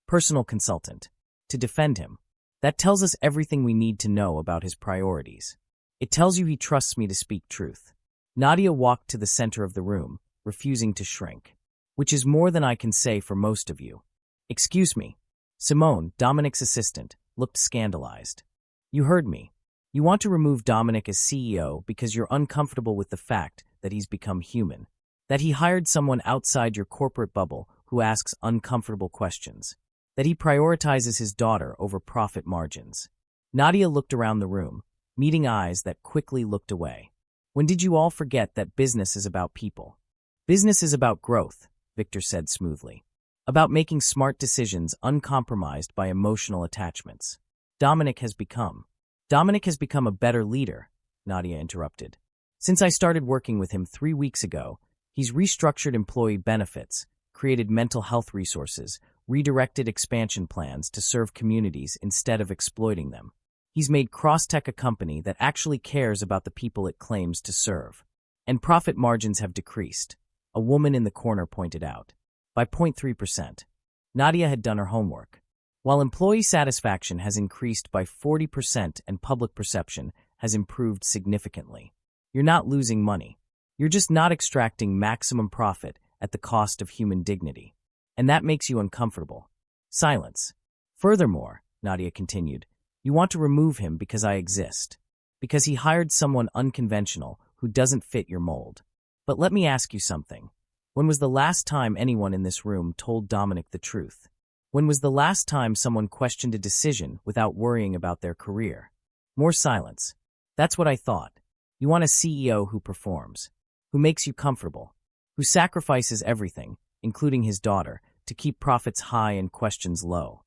Personal consultant. To defend him. That tells us everything we need to know about his priorities. It tells you he trusts me to speak truth. Nadia walked to the center of the room, refusing to shrink. Which is more than I can say for most of you. Excuse me. Simone, Dominic's assistant, looked scandalized. You heard me. You want to remove Dominic as CEO because you're uncomfortable with the fact that he's become human. That he hired someone outside your corporate bubble who asks uncomfortable questions. That he prioritizes his daughter over profit margins. Nadia looked around the room, meeting eyes that quickly looked away. When did you all forget that business is about people? Business is about growth, Victor said smoothly. About making smart decisions uncompromised by emotional attachments. Dominic has become a better leader, Nadia interrupted. Since I started working with him 3 weeks ago, he's restructured employee benefits, created mental health resources, redirected expansion plans to serve communities instead of exploiting them. He's made Crosstech a company that actually cares about the people it claims to serve. And profit margins have decreased, a woman in the corner pointed out, by 0.3%. Nadia had done her homework. While employee satisfaction has increased by 40% and public perception has improved significantly. You're not losing money. You're just not extracting maximum profit at the cost of human dignity. And that makes you uncomfortable. Silence. Furthermore, Nadia continued, you want to remove him because I exist. Because he hired someone unconventional who doesn't fit your mold. But let me ask you something. When was the last time anyone in this room told Dominic the truth? When was the last time someone questioned a decision without worrying about their career? More silence. That's what I thought. You want a CEO who performs, who makes you comfortable, who sacrifices everything, including his daughter, to keep profits high and questions low.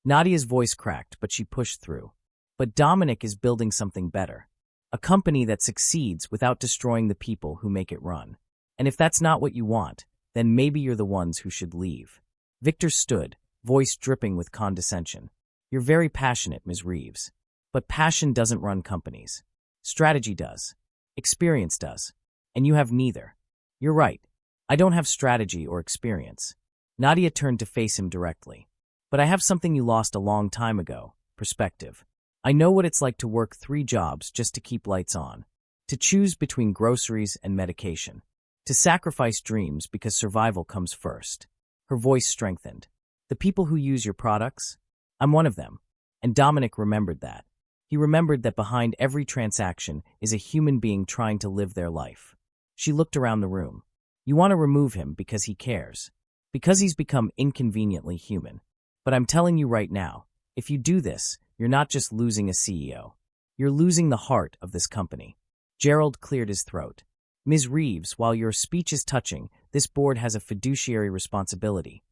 Nadia's voice cracked, but she pushed through. But Dominic is building something better. A company that succeeds without destroying the people who make it run. And if that's not what you want, then maybe you're the ones who should leave. Victor stood, voice dripping with condescension. You're very passionate, Ms. Reeves. But passion doesn't run companies. Strategy does. Experience does. And you have neither. You're right. I don't have strategy or experience. Nadia turned to face him directly. But I have something you lost a long time ago, perspective. I know what it's like to work 3 jobs just to keep lights on. To choose between groceries and medication. To sacrifice dreams because survival comes first. Her voice strengthened. The people who use your products? I'm one of them. And Dominic remembered that. He remembered that behind every transaction is a human being trying to live their life. She looked around the room. You want to remove him because he cares. Because he's become inconveniently human. But I'm telling you right now, if you do this, you're not just losing a CEO. You're losing the heart of this company. Gerald cleared his throat. Ms. Reeves, while your speech is touching, this board has a fiduciary responsibility.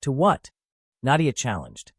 To what? Nadia challenged.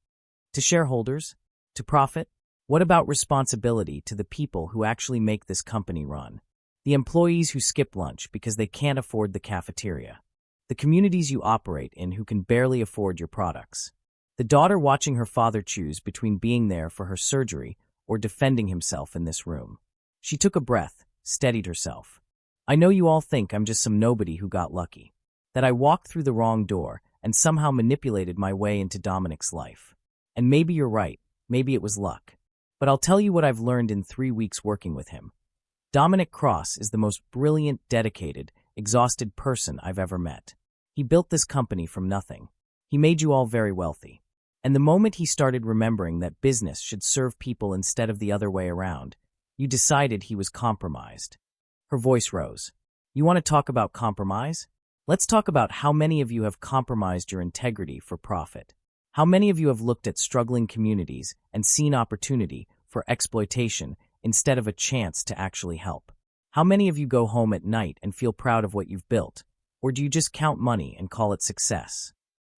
To shareholders? To profit? What about responsibility to the people who actually make this company run? The employees who skip lunch because they can't afford the cafeteria. The communities you operate in who can barely afford your products. The daughter watching her father choose between being there for her surgery or defending himself in this room. She took a breath, steadied herself. I know you all think I'm just some nobody who got lucky. That I walked through the wrong door and somehow manipulated my way into Dominic's life. And maybe you're right, maybe it was luck. But I'll tell you what I've learned in 3 weeks working with him. Dominic Cross is the most brilliant, dedicated, exhausted person I've ever met. He built this company from nothing. He made you all very wealthy. And the moment he started remembering that business should serve people instead of the other way around, you decided he was compromised. Her voice rose. You want to talk about compromise? Let's talk about how many of you have compromised your integrity for profit. How many of you have looked at struggling communities and seen opportunity for exploitation instead of a chance to actually help? How many of you go home at night and feel proud of what you've built? Or do you just count money and call it success?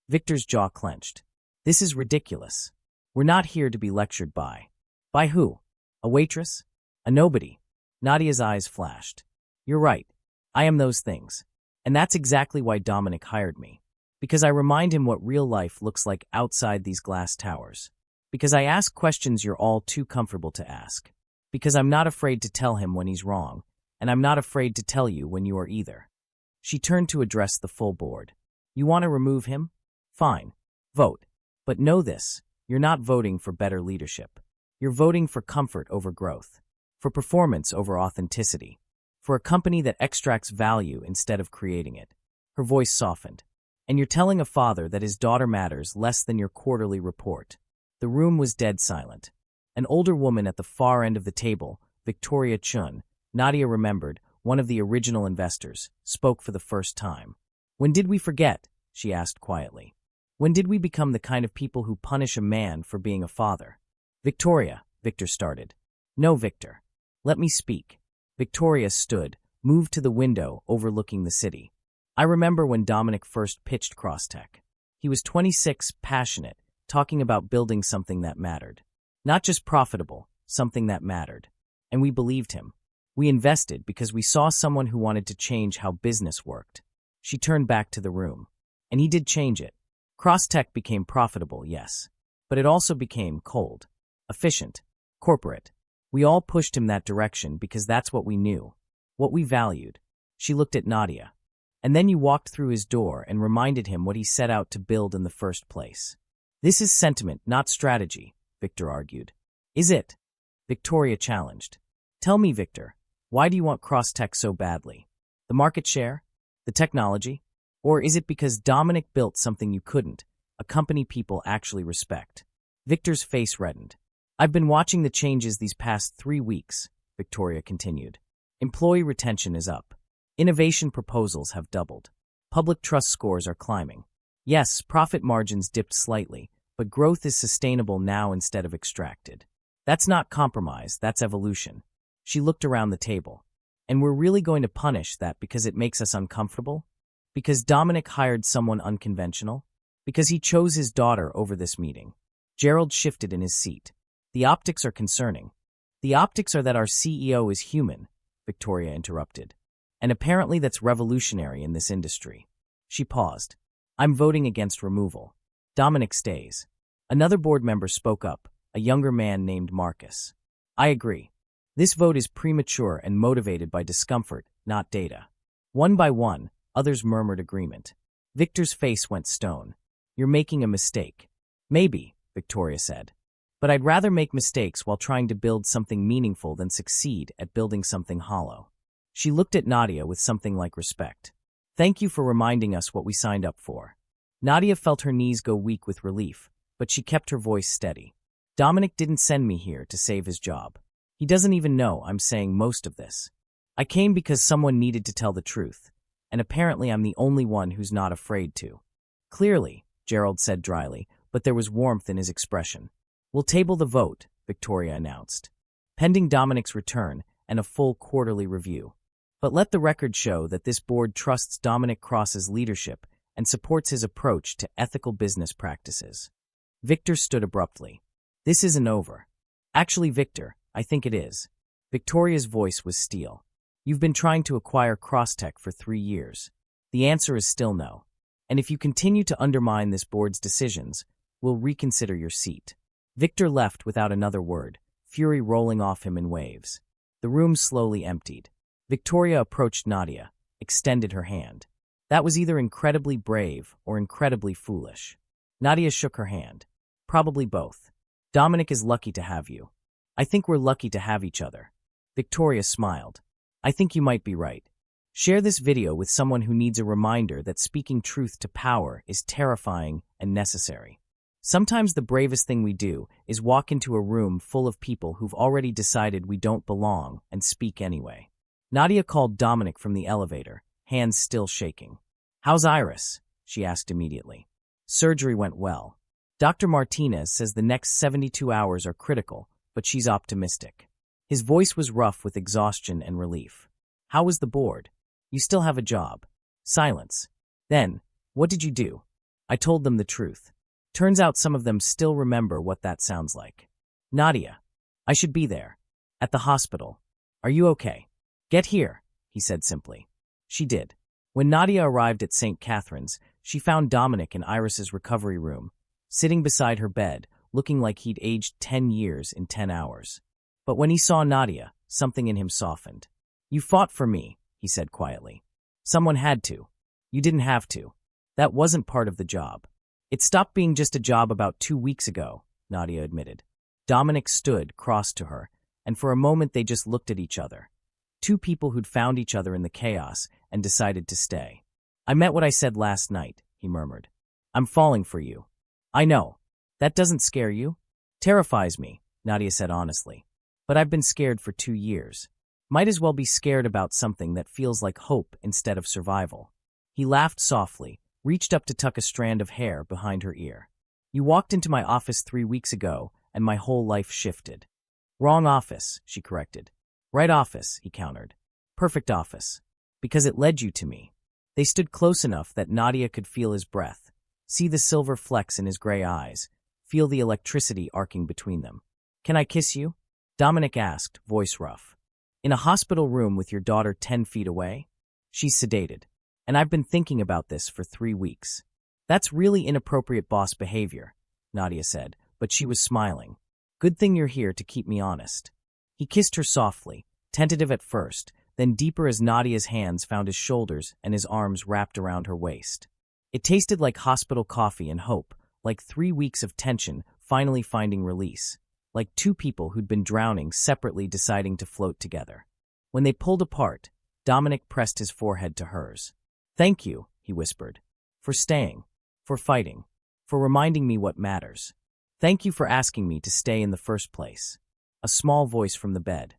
Victor's jaw clenched. This is ridiculous. We're not here to be lectured by. By who? A waitress? A nobody? Nadia's eyes flashed. You're right. I am those things. And that's exactly why Dominic hired me. Because I remind him what real life looks like outside these glass towers. Because I ask questions you're all too comfortable to ask. Because I'm not afraid to tell him when he's wrong, and I'm not afraid to tell you when you are either. She turned to address the full board. You want to remove him? Fine. Vote. But know this, you're not voting for better leadership. You're voting for comfort over growth, for performance over authenticity, for a company that extracts value instead of creating it. Her voice softened. And you're telling a father that his daughter matters less than your quarterly report. The room was dead silent. An older woman at the far end of the table, Victoria Chun, Nadia remembered, one of the original investors, spoke for the first time. When did we forget? She asked quietly. When did we become the kind of people who punish a man for being a father? Victoria, Victor started. No, Victor. Let me speak. Victoria stood, moved to the window overlooking the city. I remember when Dominic first pitched Crosstech. He was 26, passionate, talking about building something that mattered. Not just profitable, something that mattered. And we believed him. We invested because we saw someone who wanted to change how business worked. She turned back to the room. And he did change it. Crosstech became profitable, yes. But it also became cold, efficient, corporate. We all pushed him that direction because that's what we knew, what we valued. She looked at Nadia. And then you walked through his door and reminded him what he set out to build in the first place. This is sentiment, not strategy, Victor argued. Is it? Victoria challenged. Tell me, Victor, why do you want Crosstech so badly? The market share? The technology? Or is it because Dominic built something you couldn't, a company people actually respect? Victor's face reddened. I've been watching the changes these past 3 weeks, Victoria continued. Employee retention is up. Innovation proposals have doubled. Public trust scores are climbing. Yes, profit margins dipped slightly, but growth is sustainable now instead of extracted. That's not compromise, that's evolution. She looked around the table. And we're really going to punish that because it makes us uncomfortable? Because Dominic hired someone unconventional? Because he chose his daughter over this meeting? Gerald shifted in his seat. The optics are concerning. The optics are that our CEO is human, Victoria interrupted. And apparently that's revolutionary in this industry. She paused. I'm voting against removal. Dominic stays. Another board member spoke up, a younger man named Marcus. I agree. This vote is premature and motivated by discomfort, not data. One by one, others murmured agreement. Victor's face went stone. You're making a mistake. Maybe, Victoria said. But I'd rather make mistakes while trying to build something meaningful than succeed at building something hollow. She looked at Nadia with something like respect. Thank you for reminding us what we signed up for. Nadia felt her knees go weak with relief, but she kept her voice steady. Dominic didn't send me here to save his job. He doesn't even know I'm saying most of this. I came because someone needed to tell the truth, and apparently I'm the only one who's not afraid to. Clearly, Gerald said dryly, but there was warmth in his expression. We'll table the vote, Victoria announced, pending Dominic's return and a full quarterly review. But let the record show that this board trusts Dominic Cross's leadership and supports his approach to ethical business practices. Victor stood abruptly. This isn't over. Actually, Victor, I think it is. Victoria's voice was steel. You've been trying to acquire Crosstech for 3 years. The answer is still no. And if you continue to undermine this board's decisions, we'll reconsider your seat. Victor left without another word, fury rolling off him in waves. The room slowly emptied. Victoria approached Nadia, extended her hand. That was either incredibly brave or incredibly foolish. Nadia shook her hand. Probably both. Dominic is lucky to have you. I think we're lucky to have each other. Victoria smiled. I think you might be right. Share this video with someone who needs a reminder that speaking truth to power is terrifying and necessary. Sometimes the bravest thing we do is walk into a room full of people who've already decided we don't belong and speak anyway. Nadia called Dominic from the elevator, hands still shaking. How's Iris? She asked immediately. Surgery went well. Dr. Martinez says the next 72 hours are critical, but she's optimistic. His voice was rough with exhaustion and relief. How was the board? You still have a job. Silence. Then, what did you do? I told them the truth. Turns out some of them still remember what that sounds like. Nadia. I should be there. At the hospital. Are you okay? Get here, he said simply. She did. When Nadia arrived at St. Catherine's, she found Dominic in Iris's recovery room, sitting beside her bed, looking like he'd aged 10 years in 10 hours. But when he saw Nadia, something in him softened. "You fought for me," he said quietly. "Someone had to. You didn't have to. That wasn't part of the job." "It stopped being just a job about 2 weeks ago," Nadia admitted. Dominic stood, crossed to her, and for a moment they just looked at each other. Two people who'd found each other in the chaos and decided to stay. "I meant what I said last night," he murmured. "I'm falling for you." "I know. That doesn't scare you?" "Terrifies me," Nadia said honestly. "But I've been scared for 2 years. Might as well be scared about something that feels like hope instead of survival." He laughed softly, reached up to tuck a strand of hair behind her ear. "You walked into my office 3 weeks ago, and my whole life shifted." "Wrong office," she corrected. "Right office," he countered. "Perfect office. Because it led you to me." They stood close enough that Nadia could feel his breath, see the silver flecks in his gray eyes, feel the electricity arcing between them. "Can I kiss you?" Dominic asked, voice rough. "In a hospital room with your daughter 10 feet away?" "She's sedated. And I've been thinking about this for 3 weeks." "That's really inappropriate boss behavior," Nadia said, but she was smiling. "Good thing you're here to keep me honest." He kissed her softly, tentative at first, then deeper as Nadia's hands found his shoulders and his arms wrapped around her waist. It tasted like hospital coffee and hope, like 3 weeks of tension finally finding release, like two people who'd been drowning separately deciding to float together. When they pulled apart, Dominic pressed his forehead to hers. "Thank you," he whispered, "for staying, for fighting, for reminding me what matters. Thank you for asking me to stay in the first place." A small voice from the bed.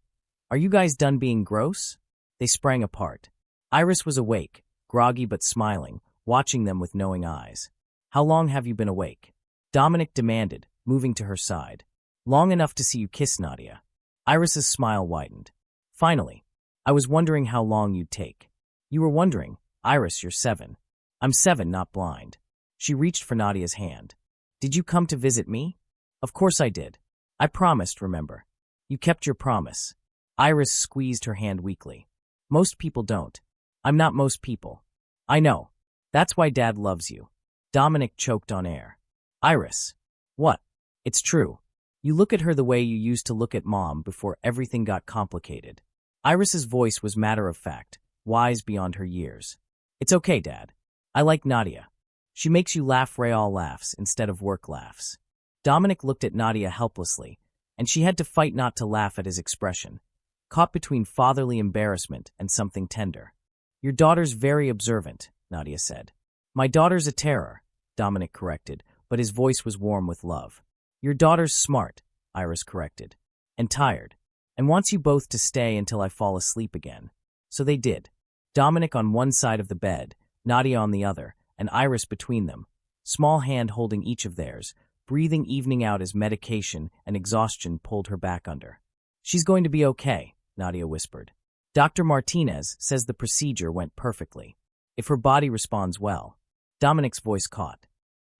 "Are you guys done being gross?" They sprang apart. Iris was awake, groggy but smiling, watching them with knowing eyes. "How long have you been awake?" Dominic demanded, moving to her side. "Long enough to see you kiss Nadia." Iris's smile widened. "Finally. I was wondering how long you'd take." "You were wondering. Iris, you're 7. I'm 7, not blind." She reached for Nadia's hand. "Did you come to visit me?" "Of course I did. I promised, remember." "You kept your promise." Iris squeezed her hand weakly. "Most people don't." "I'm not most people." "I know. That's why Dad loves you." Dominic choked on air. "Iris." "What?" "It's true. You look at her the way you used to look at Mom before everything got complicated." Iris's voice was matter-of-fact, wise beyond her years. "It's okay, Dad. I like Nadia. She makes you laugh real laughs instead of work laughs." Dominic looked at Nadia helplessly, and she had to fight not to laugh at his expression, caught between fatherly embarrassment and something tender. "Your daughter's very observant," Nadia said. "My daughter's a terror," Dominic corrected, but his voice was warm with love. "Your daughter's smart," Iris corrected. "And tired. And wants you both to stay until I fall asleep again." So they did. Dominic on one side of the bed, Nadia on the other, and Iris between them, small hand holding each of theirs, breathing evening out as medication and exhaustion pulled her back under. "She's going to be okay," Nadia whispered. "Dr. Martinez says the procedure went perfectly. If her body responds well." Dominic's voice caught.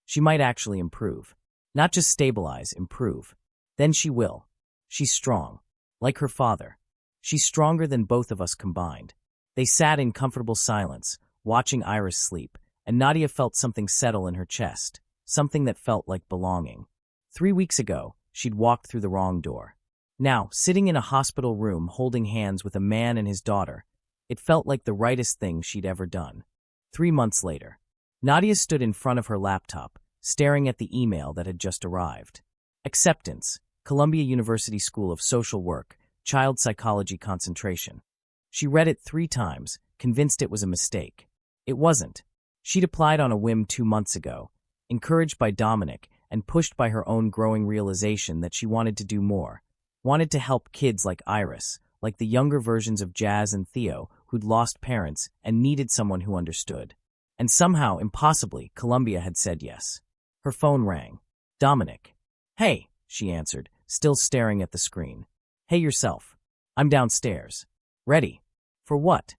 "She might actually improve. Not just stabilize, improve. Then she will. She's strong. Like her father. She's stronger than both of us combined." They sat in comfortable silence, watching Iris sleep, and Nadia felt something settle in her chest, something that felt like belonging. 3 weeks ago, she'd walked through the wrong door. Now, sitting in a hospital room holding hands with a man and his daughter, it felt like the rightest thing she'd ever done. 3 months later, Nadia stood in front of her laptop, staring at the email that had just arrived. Acceptance, Columbia University School of Social Work, Child Psychology Concentration. She read it 3 times, convinced it was a mistake. It wasn't. She'd applied on a whim 2 months ago, encouraged by Dominic and pushed by her own growing realization that she wanted to do more, wanted to help kids like Iris, like the younger versions of Jazz and Theo who'd lost parents and needed someone who understood. And somehow, impossibly, Columbia had said yes. Her phone rang. "Dominic." "Hey," she answered, still staring at the screen. "Hey yourself. I'm downstairs. Ready." "For what?"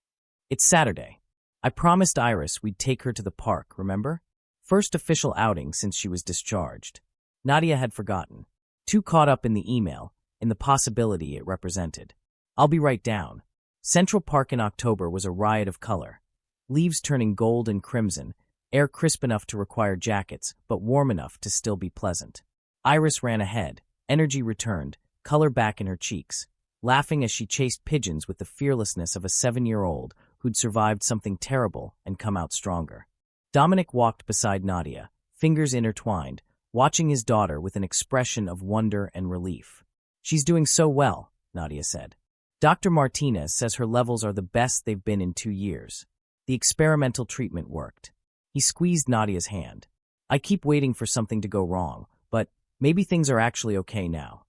"It's Saturday. I promised Iris we'd take her to the park, remember? First official outing since she was discharged." Nadia had forgotten, too caught up in the email, in the possibility it represented. "I'll be right down." Central Park in October was a riot of color. Leaves turning gold and crimson, air crisp enough to require jackets, but warm enough to still be pleasant. Iris ran ahead, energy returned, color back in her cheeks, laughing as she chased pigeons with the fearlessness of a 7-year-old who'd survived something terrible and come out stronger. Dominic walked beside Nadia, fingers intertwined, watching his daughter with an expression of wonder and relief. "She's doing so well," Nadia said. "Dr. Martinez says her levels are the best they've been in 2 years. The experimental treatment worked." He squeezed Nadia's hand. "I keep waiting for something to go wrong, but maybe things are actually okay now."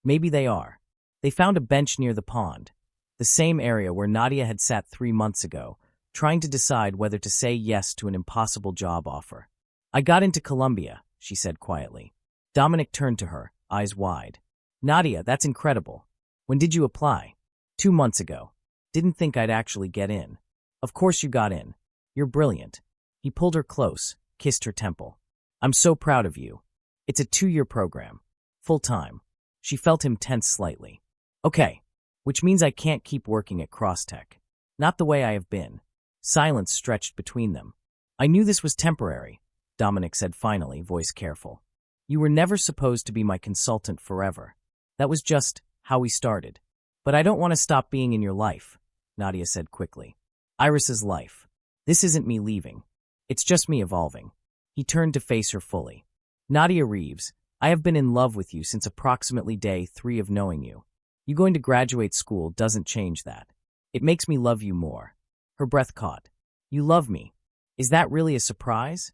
Maybe they are. They found a bench near the pond, the same area where Nadia had sat 3 months ago, trying to decide whether to say yes to an impossible job offer. "I got into Columbia," she said quietly. Dominic turned to her, eyes wide. "Nadia, that's incredible. When did you apply?" 2 months ago. Didn't think I'd actually get in." "Of course you got in. You're brilliant." He pulled her close, kissed her temple. "I'm so proud of you. It's a 2-year program. Full-time." She felt him tense slightly. "Okay, which means I can't keep working at Crosstech. Not the way I have been." Silence stretched between them. "I knew this was temporary," Dominic said finally, voice careful. "You were never supposed to be my consultant forever. That was just how we started. But I don't want to stop being in your life," Nadia said quickly. "Iris's life. This isn't me leaving. It's just me evolving." He turned to face her fully. "Nadia Reeves, I have been in love with you since approximately day 3 of knowing you. You going to graduate school doesn't change that. It makes me love you more." Her breath caught. "You love me. Is that really a surprise?"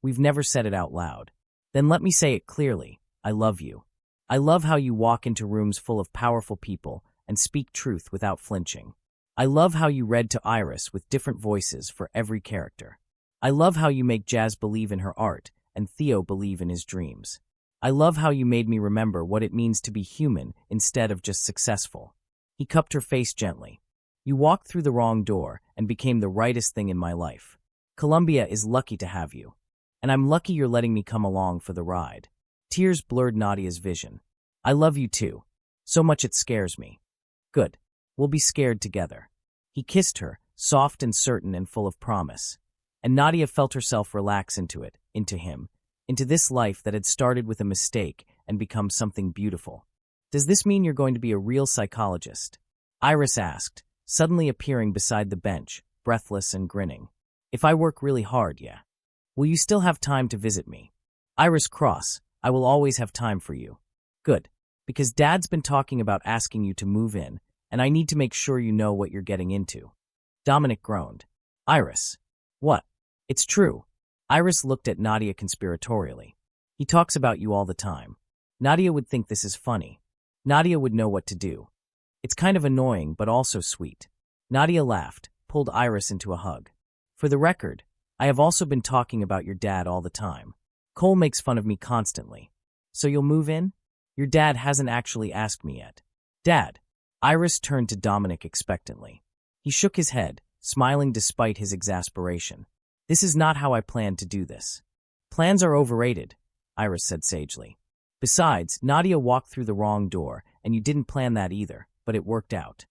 We've never said it out loud." "Then let me say it clearly. I love you. I love how you walk into rooms full of powerful people and speak truth without flinching. I love how you read to Iris with different voices for every character. I love how you make Jazz believe in her art and Theo believe in his dreams. I love how you made me remember what it means to be human instead of just successful." He cupped her face gently. "You walked through the wrong door and became the rightest thing in my life. Columbia is lucky to have you. And I'm lucky you're letting me come along for the ride." Tears blurred Nadia's vision. "I love you too. So much it scares me." "Good. We'll be scared together." He kissed her, soft and certain and full of promise. And Nadia felt herself relax into it, into him, into this life that had started with a mistake and become something beautiful. "Does this mean you're going to be a real psychologist?" Iris asked, suddenly appearing beside the bench, breathless and grinning. "If I work really hard, yeah." "Will you still have time to visit me?" Iris Cross, "I will always have time for you." "Good. Because Dad's been talking about asking you to move in, and I need to make sure you know what you're getting into." Dominic groaned. "Iris." "What?" "It's true." Iris looked at Nadia conspiratorially. "He talks about you all the time. Nadia would think this is funny. Nadia would know what to do. It's kind of annoying, but also sweet." Nadia laughed, pulled Iris into a hug. "For the record, I have also been talking about your dad all the time. Cole makes fun of me constantly. So you'll move in? Your dad hasn't actually asked me yet." "Dad?" Iris turned to Dominic expectantly. He shook his head, smiling despite his exasperation. "This is not how I planned to do this." "Plans are overrated," Iris said sagely. "Besides, Nadia walked through the wrong door, and you didn't plan that either, but it worked out."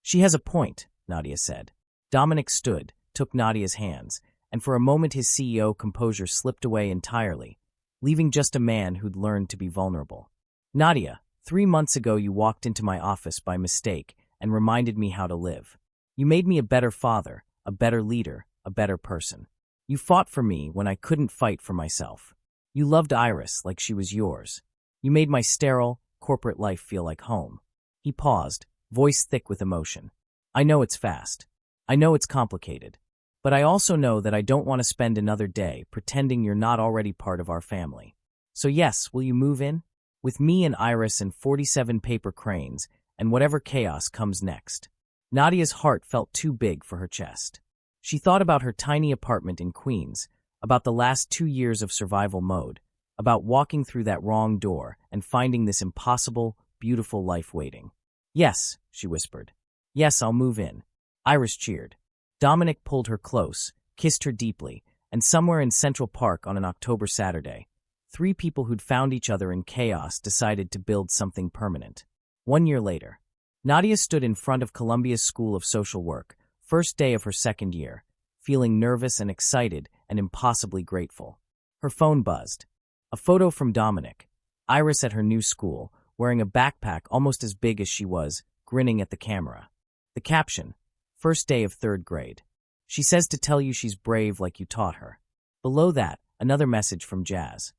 "She has a point," Nadia said. Dominic stood, took Nadia's hands, and for a moment his CEO composure slipped away entirely, leaving just a man who'd learned to be vulnerable. "Nadia, 3 months ago you walked into my office by mistake and reminded me how to live. You made me a better father, a better leader, a better person. You fought for me when I couldn't fight for myself. You loved Iris like she was yours. You made my sterile, corporate life feel like home." He paused, voice thick with emotion. "I know it's fast. I know it's complicated. But I also know that I don't want to spend another day pretending you're not already part of our family. So yes, will you move in? With me and Iris and 47 paper cranes and whatever chaos comes next." Nadia's heart felt too big for her chest. She thought about her tiny apartment in Queens, about the last 2 years of survival mode, about walking through that wrong door and finding this impossible, beautiful life waiting. "Yes," she whispered. "Yes, I'll move in." Iris cheered. Dominic pulled her close, kissed her deeply, and somewhere in Central Park on an October Saturday, 3 people who'd found each other in chaos decided to build something permanent. 1 year later, Nadia stood in front of Columbia's School of Social Work, first day of her 2nd year, feeling nervous and excited and impossibly grateful. Her phone buzzed. A photo from Dominic, Iris at her new school, wearing a backpack almost as big as she was, grinning at the camera. The caption, "First day of 3rd grade. She says to tell you she's brave like you taught her." Below that, another message from Jazz.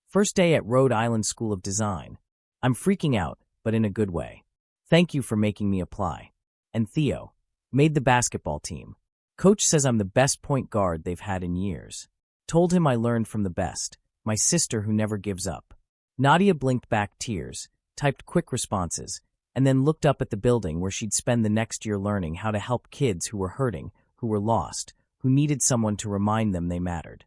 "First day at Rhode Island School of Design. I'm freaking out, but in a good way. Thank you for making me apply." And Theo, "Made the basketball team. Coach says I'm the best point guard they've had in years. Told him I learned from the best, my sister who never gives up." Nadia blinked back tears, typed quick responses, and then looked up at the building where she'd spend the next year learning how to help kids who were hurting, who were lost, who needed someone to remind them they mattered.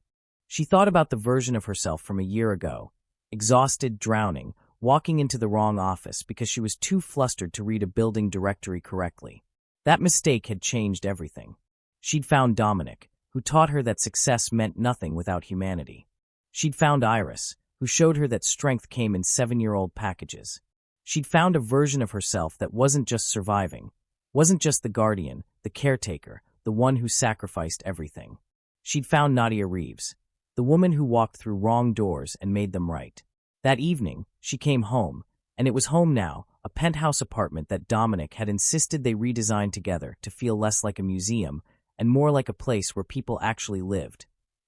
She thought about the version of herself from a year ago, exhausted, drowning, walking into the wrong office because she was too flustered to read a building directory correctly. That mistake had changed everything. She'd found Dominic, who taught her that success meant nothing without humanity. She'd found Iris, who showed her that strength came in 7-year-old packages. She'd found a version of herself that wasn't just surviving, wasn't just the guardian, the caretaker, the one who sacrificed everything. She'd found Nadia Reeves, the woman who walked through wrong doors and made them right. That evening, she came home, and it was home now, a penthouse apartment that Dominic had insisted they redesign together to feel less like a museum and more like a place where people actually lived.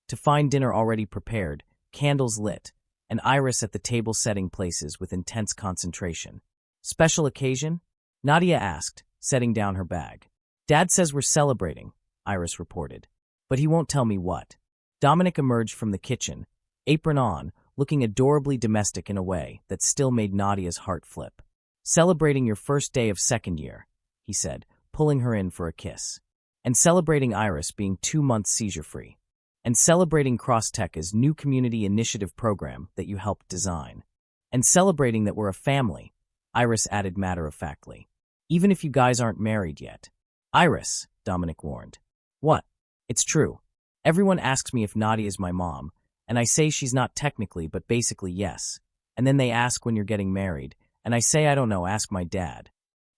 To find dinner already prepared, candles lit, and Iris at the table setting places with intense concentration. "Special occasion?" Nadia asked, setting down her bag. "Dad says we're celebrating," Iris reported. "But he won't tell me what." Dominic emerged from the kitchen, apron on, looking adorably domestic in a way that still made Nadia's heart flip. "Celebrating your first day of 2nd year," he said, pulling her in for a kiss. "And celebrating Iris being 2 months seizure-free. And celebrating Crosstech's new community initiative program that you helped design. And celebrating that we're a family," Iris added matter-of-factly. "Even if you guys aren't married yet." "Iris," Dominic warned. "What?" "It's true. Everyone asks me if Nadia is my mom, and I say she's not technically, but basically yes. And then they ask when you're getting married, and I say I don't know, ask my dad."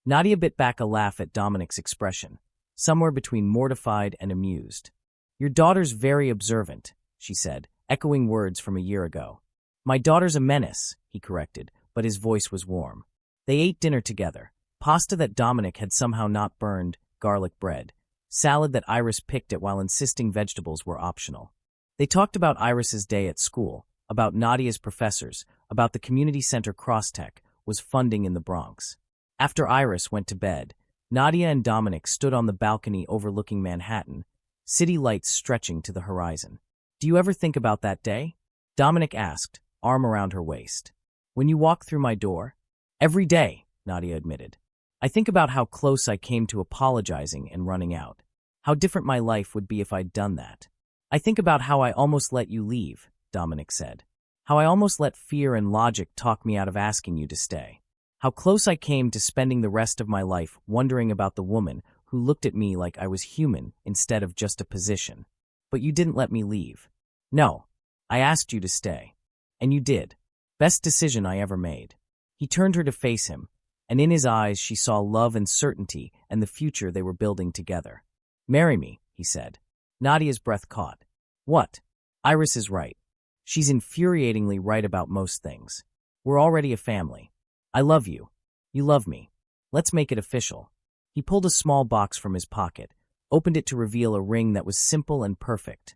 Nadia bit back a laugh at Dominic's expression, somewhere between mortified and amused. "Your daughter's very observant," she said, echoing words from a year ago. "My daughter's a menace," he corrected, but his voice was warm. They ate dinner together, pasta that Dominic had somehow not burned, garlic bread, salad that Iris picked at while insisting vegetables were optional. They talked about Iris's day at school, about Nadia's professors, about the community center Crosstech was funding in the Bronx. After Iris went to bed, Nadia and Dominic stood on the balcony overlooking Manhattan, city lights stretching to the horizon. "Do you ever think about that day?" Dominic asked, arm around her waist. "When you walk through my door?" "Every day," Nadia admitted. "I think about how close I came to apologizing and running out. How different my life would be if I'd done that. I think about how I almost let you leave," Dominic said. "How I almost let fear and logic talk me out of asking you to stay. How close I came to spending the rest of my life wondering about the woman who looked at me like I was human instead of just a position. But you didn't let me leave. No, I asked you to stay. And you did. Best decision I ever made." He turned her to face him, and in his eyes she saw love and certainty and the future they were building together. "Marry me," he said. Nadia's breath caught. "What?" "Iris is right. She's infuriatingly right about most things. We're already a family. I love you. You love me. Let's make it official." He pulled a small box from his pocket, opened it to reveal a ring that was simple and perfect.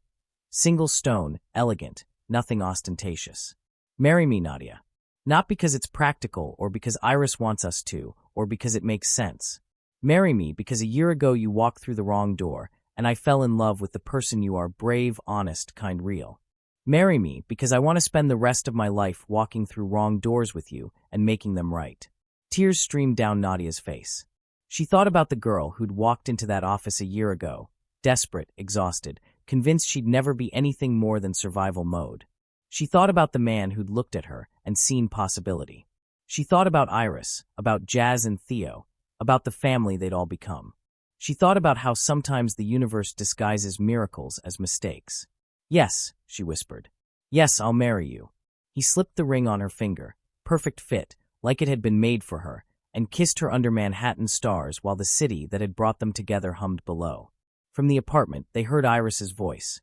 Single stone, elegant, nothing ostentatious. "Marry me, Nadia. Not because it's practical or because Iris wants us to or because it makes sense. Marry me because a year ago you walked through the wrong door and I fell in love with the person you are, brave, honest, kind, real. Marry me because I want to spend the rest of my life walking through wrong doors with you and making them right." Tears streamed down Nadia's face. She thought about the girl who'd walked into that office a year ago, desperate, exhausted, convinced she'd never be anything more than survival mode. She thought about the man who'd looked at her and seen possibility. She thought about Iris, about Jazz and Theo, about the family they'd all become. She thought about how sometimes the universe disguises miracles as mistakes. "Yes," she whispered. "Yes, I'll marry you." He slipped the ring on her finger, perfect fit, like it had been made for her, and kissed her under Manhattan stars while the city that had brought them together hummed below. From the apartment, they heard Iris's voice.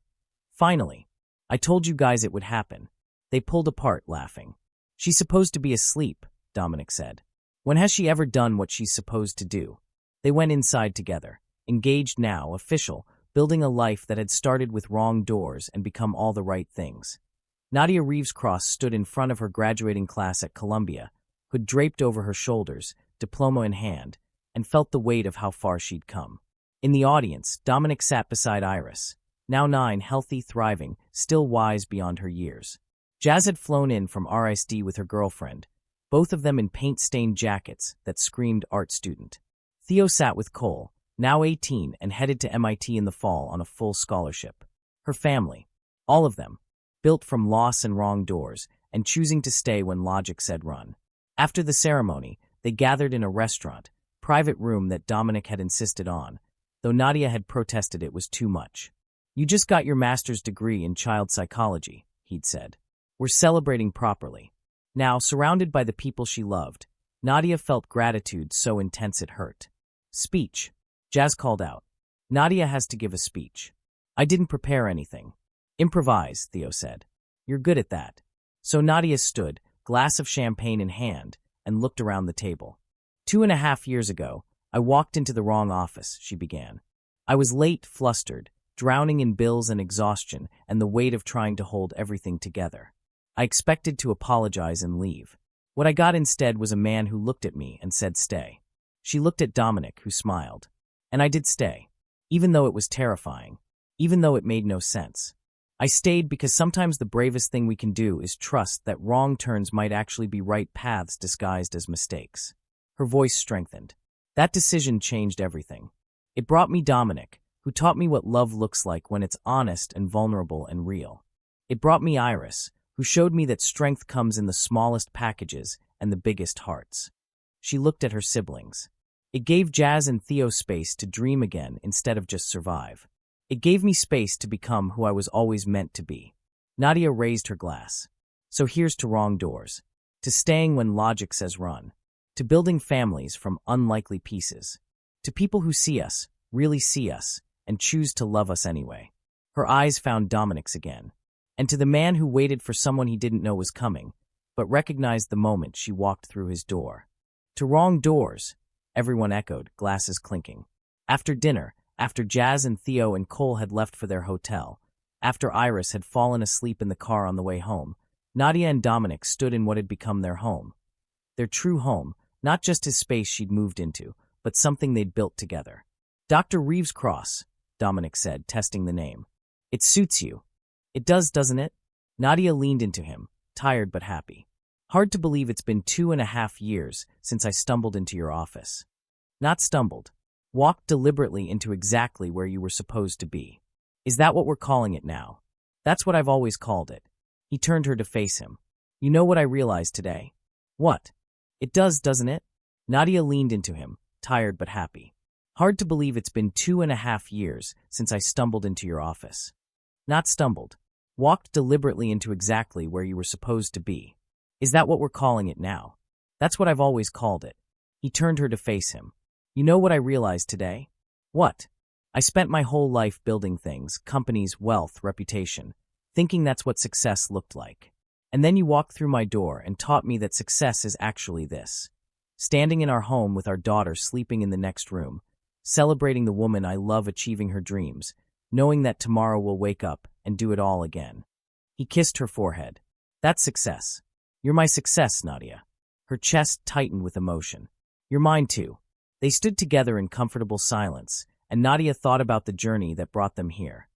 Finally. I told you guys it would happen. They pulled apart, laughing. She's supposed to be asleep, Dominic said. When has she ever done what she's supposed to do? They went inside together, engaged now, official, building a life that had started with wrong doors and become all the right things. Nadia Reeves-Cross stood in front of her graduating class at Columbia, hood draped over her shoulders, diploma in hand, and felt the weight of how far she'd come. In the audience, Dominic sat beside Iris, now 9, healthy, thriving, still wise beyond her years. Jazz had flown in from RSD with her girlfriend, both of them in paint-stained jackets that screamed art student. Theo sat with Cole, now 18 and headed to MIT in the fall on a full scholarship. Her family, all of them, built from loss and wrong doors and choosing to stay when logic said run. After the ceremony, they gathered in a restaurant, private room that Dominic had insisted on, though Nadia had protested it was too much. You just got your master's degree in child psychology, he'd said. We're celebrating properly. Now, surrounded by the people she loved, Nadia felt gratitude so intense it hurt. Speech. Jazz called out. Nadia has to give a speech. I didn't prepare anything. Improvise, Theo said. You're good at that. So Nadia stood, glass of champagne in hand, and looked around the table. 2.5 years ago, I walked into the wrong office, she began. I was late, flustered, drowning in bills and exhaustion and the weight of trying to hold everything together. I expected to apologize and leave. What I got instead was a man who looked at me and said stay. She looked at Dominic, who smiled. And I did stay. Even though it was terrifying. Even though it made no sense. I stayed because sometimes the bravest thing we can do is trust that wrong turns might actually be right paths disguised as mistakes. Her voice strengthened. That decision changed everything. It brought me Dominic, who taught me what love looks like when it's honest and vulnerable and real. It brought me Iris, who showed me that strength comes in the smallest packages and the biggest hearts. She looked at her siblings. It gave Jazz and Theo space to dream again instead of just survive. It gave me space to become who I was always meant to be. Nadia raised her glass. So here's to wrong doors. To staying when logic says run. To building families from unlikely pieces. To people who see us, really see us, and choose to love us anyway. Her eyes found Dominic's again. And to the man who waited for someone he didn't know was coming, but recognized the moment she walked through his door. To wrong doors, everyone echoed, glasses clinking. After dinner, after Jazz and Theo and Cole had left for their hotel, after Iris had fallen asleep in the car on the way home, Nadia and Dominic stood in what had become their home. Their true home, not just his space she'd moved into, but something they'd built together. Dr. Reeves-Cross, Dominic said, testing the name. It suits you. It does, doesn't it? Nadia leaned into him, tired but happy. Hard to believe it's been 2.5 years since I stumbled into your office. Not stumbled. Walked deliberately into exactly where you were supposed to be. Is that what we're calling it now? That's what I've always called it. He turned her to face him. You know what I realized today? What? It does, doesn't it? Nadia leaned into him, tired but happy. Hard to believe it's been 2.5 years since I stumbled into your office. Not stumbled. Walked deliberately into exactly where you were supposed to be. Is that what we're calling it now? That's what I've always called it. He turned her to face him. You know what I realized today? What? I spent my whole life building things, companies, wealth, reputation, thinking that's what success looked like. And then you walked through my door and taught me that success is actually this. Standing in our home with our daughter sleeping in the next room, celebrating the woman I love achieving her dreams, knowing that tomorrow we'll wake up and do it all again. He kissed her forehead. That's success. You're my success, Nadia. Her chest tightened with emotion. You're mine too. They stood together in comfortable silence, and Nadia thought about the journey that brought them here.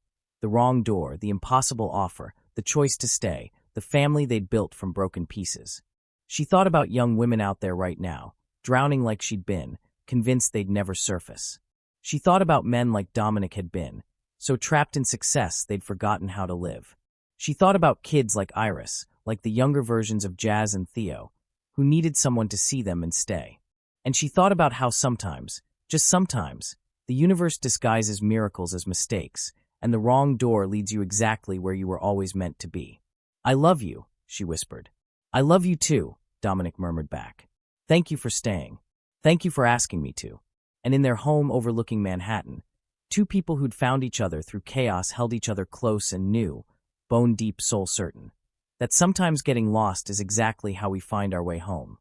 The wrong door, the impossible offer, the choice to stay, the family they'd built from broken pieces. She thought about young women out there right now, drowning like she'd been, convinced they'd never surface. She thought about men like Dominic had been, so trapped in success they'd forgotten how to live. She thought about kids like Iris, like the younger versions of Jazz and Theo, who needed someone to see them and stay. And she thought about how sometimes, just sometimes, the universe disguises miracles as mistakes, and the wrong door leads you exactly where you were always meant to be. I love you, she whispered. I love you too, Dominic murmured back. Thank you for staying. Thank you for asking me to. And in their home overlooking Manhattan, Two people who'd found each other through chaos held each other close and knew, bone deep, soul certain, that sometimes getting lost is exactly how we find our way home.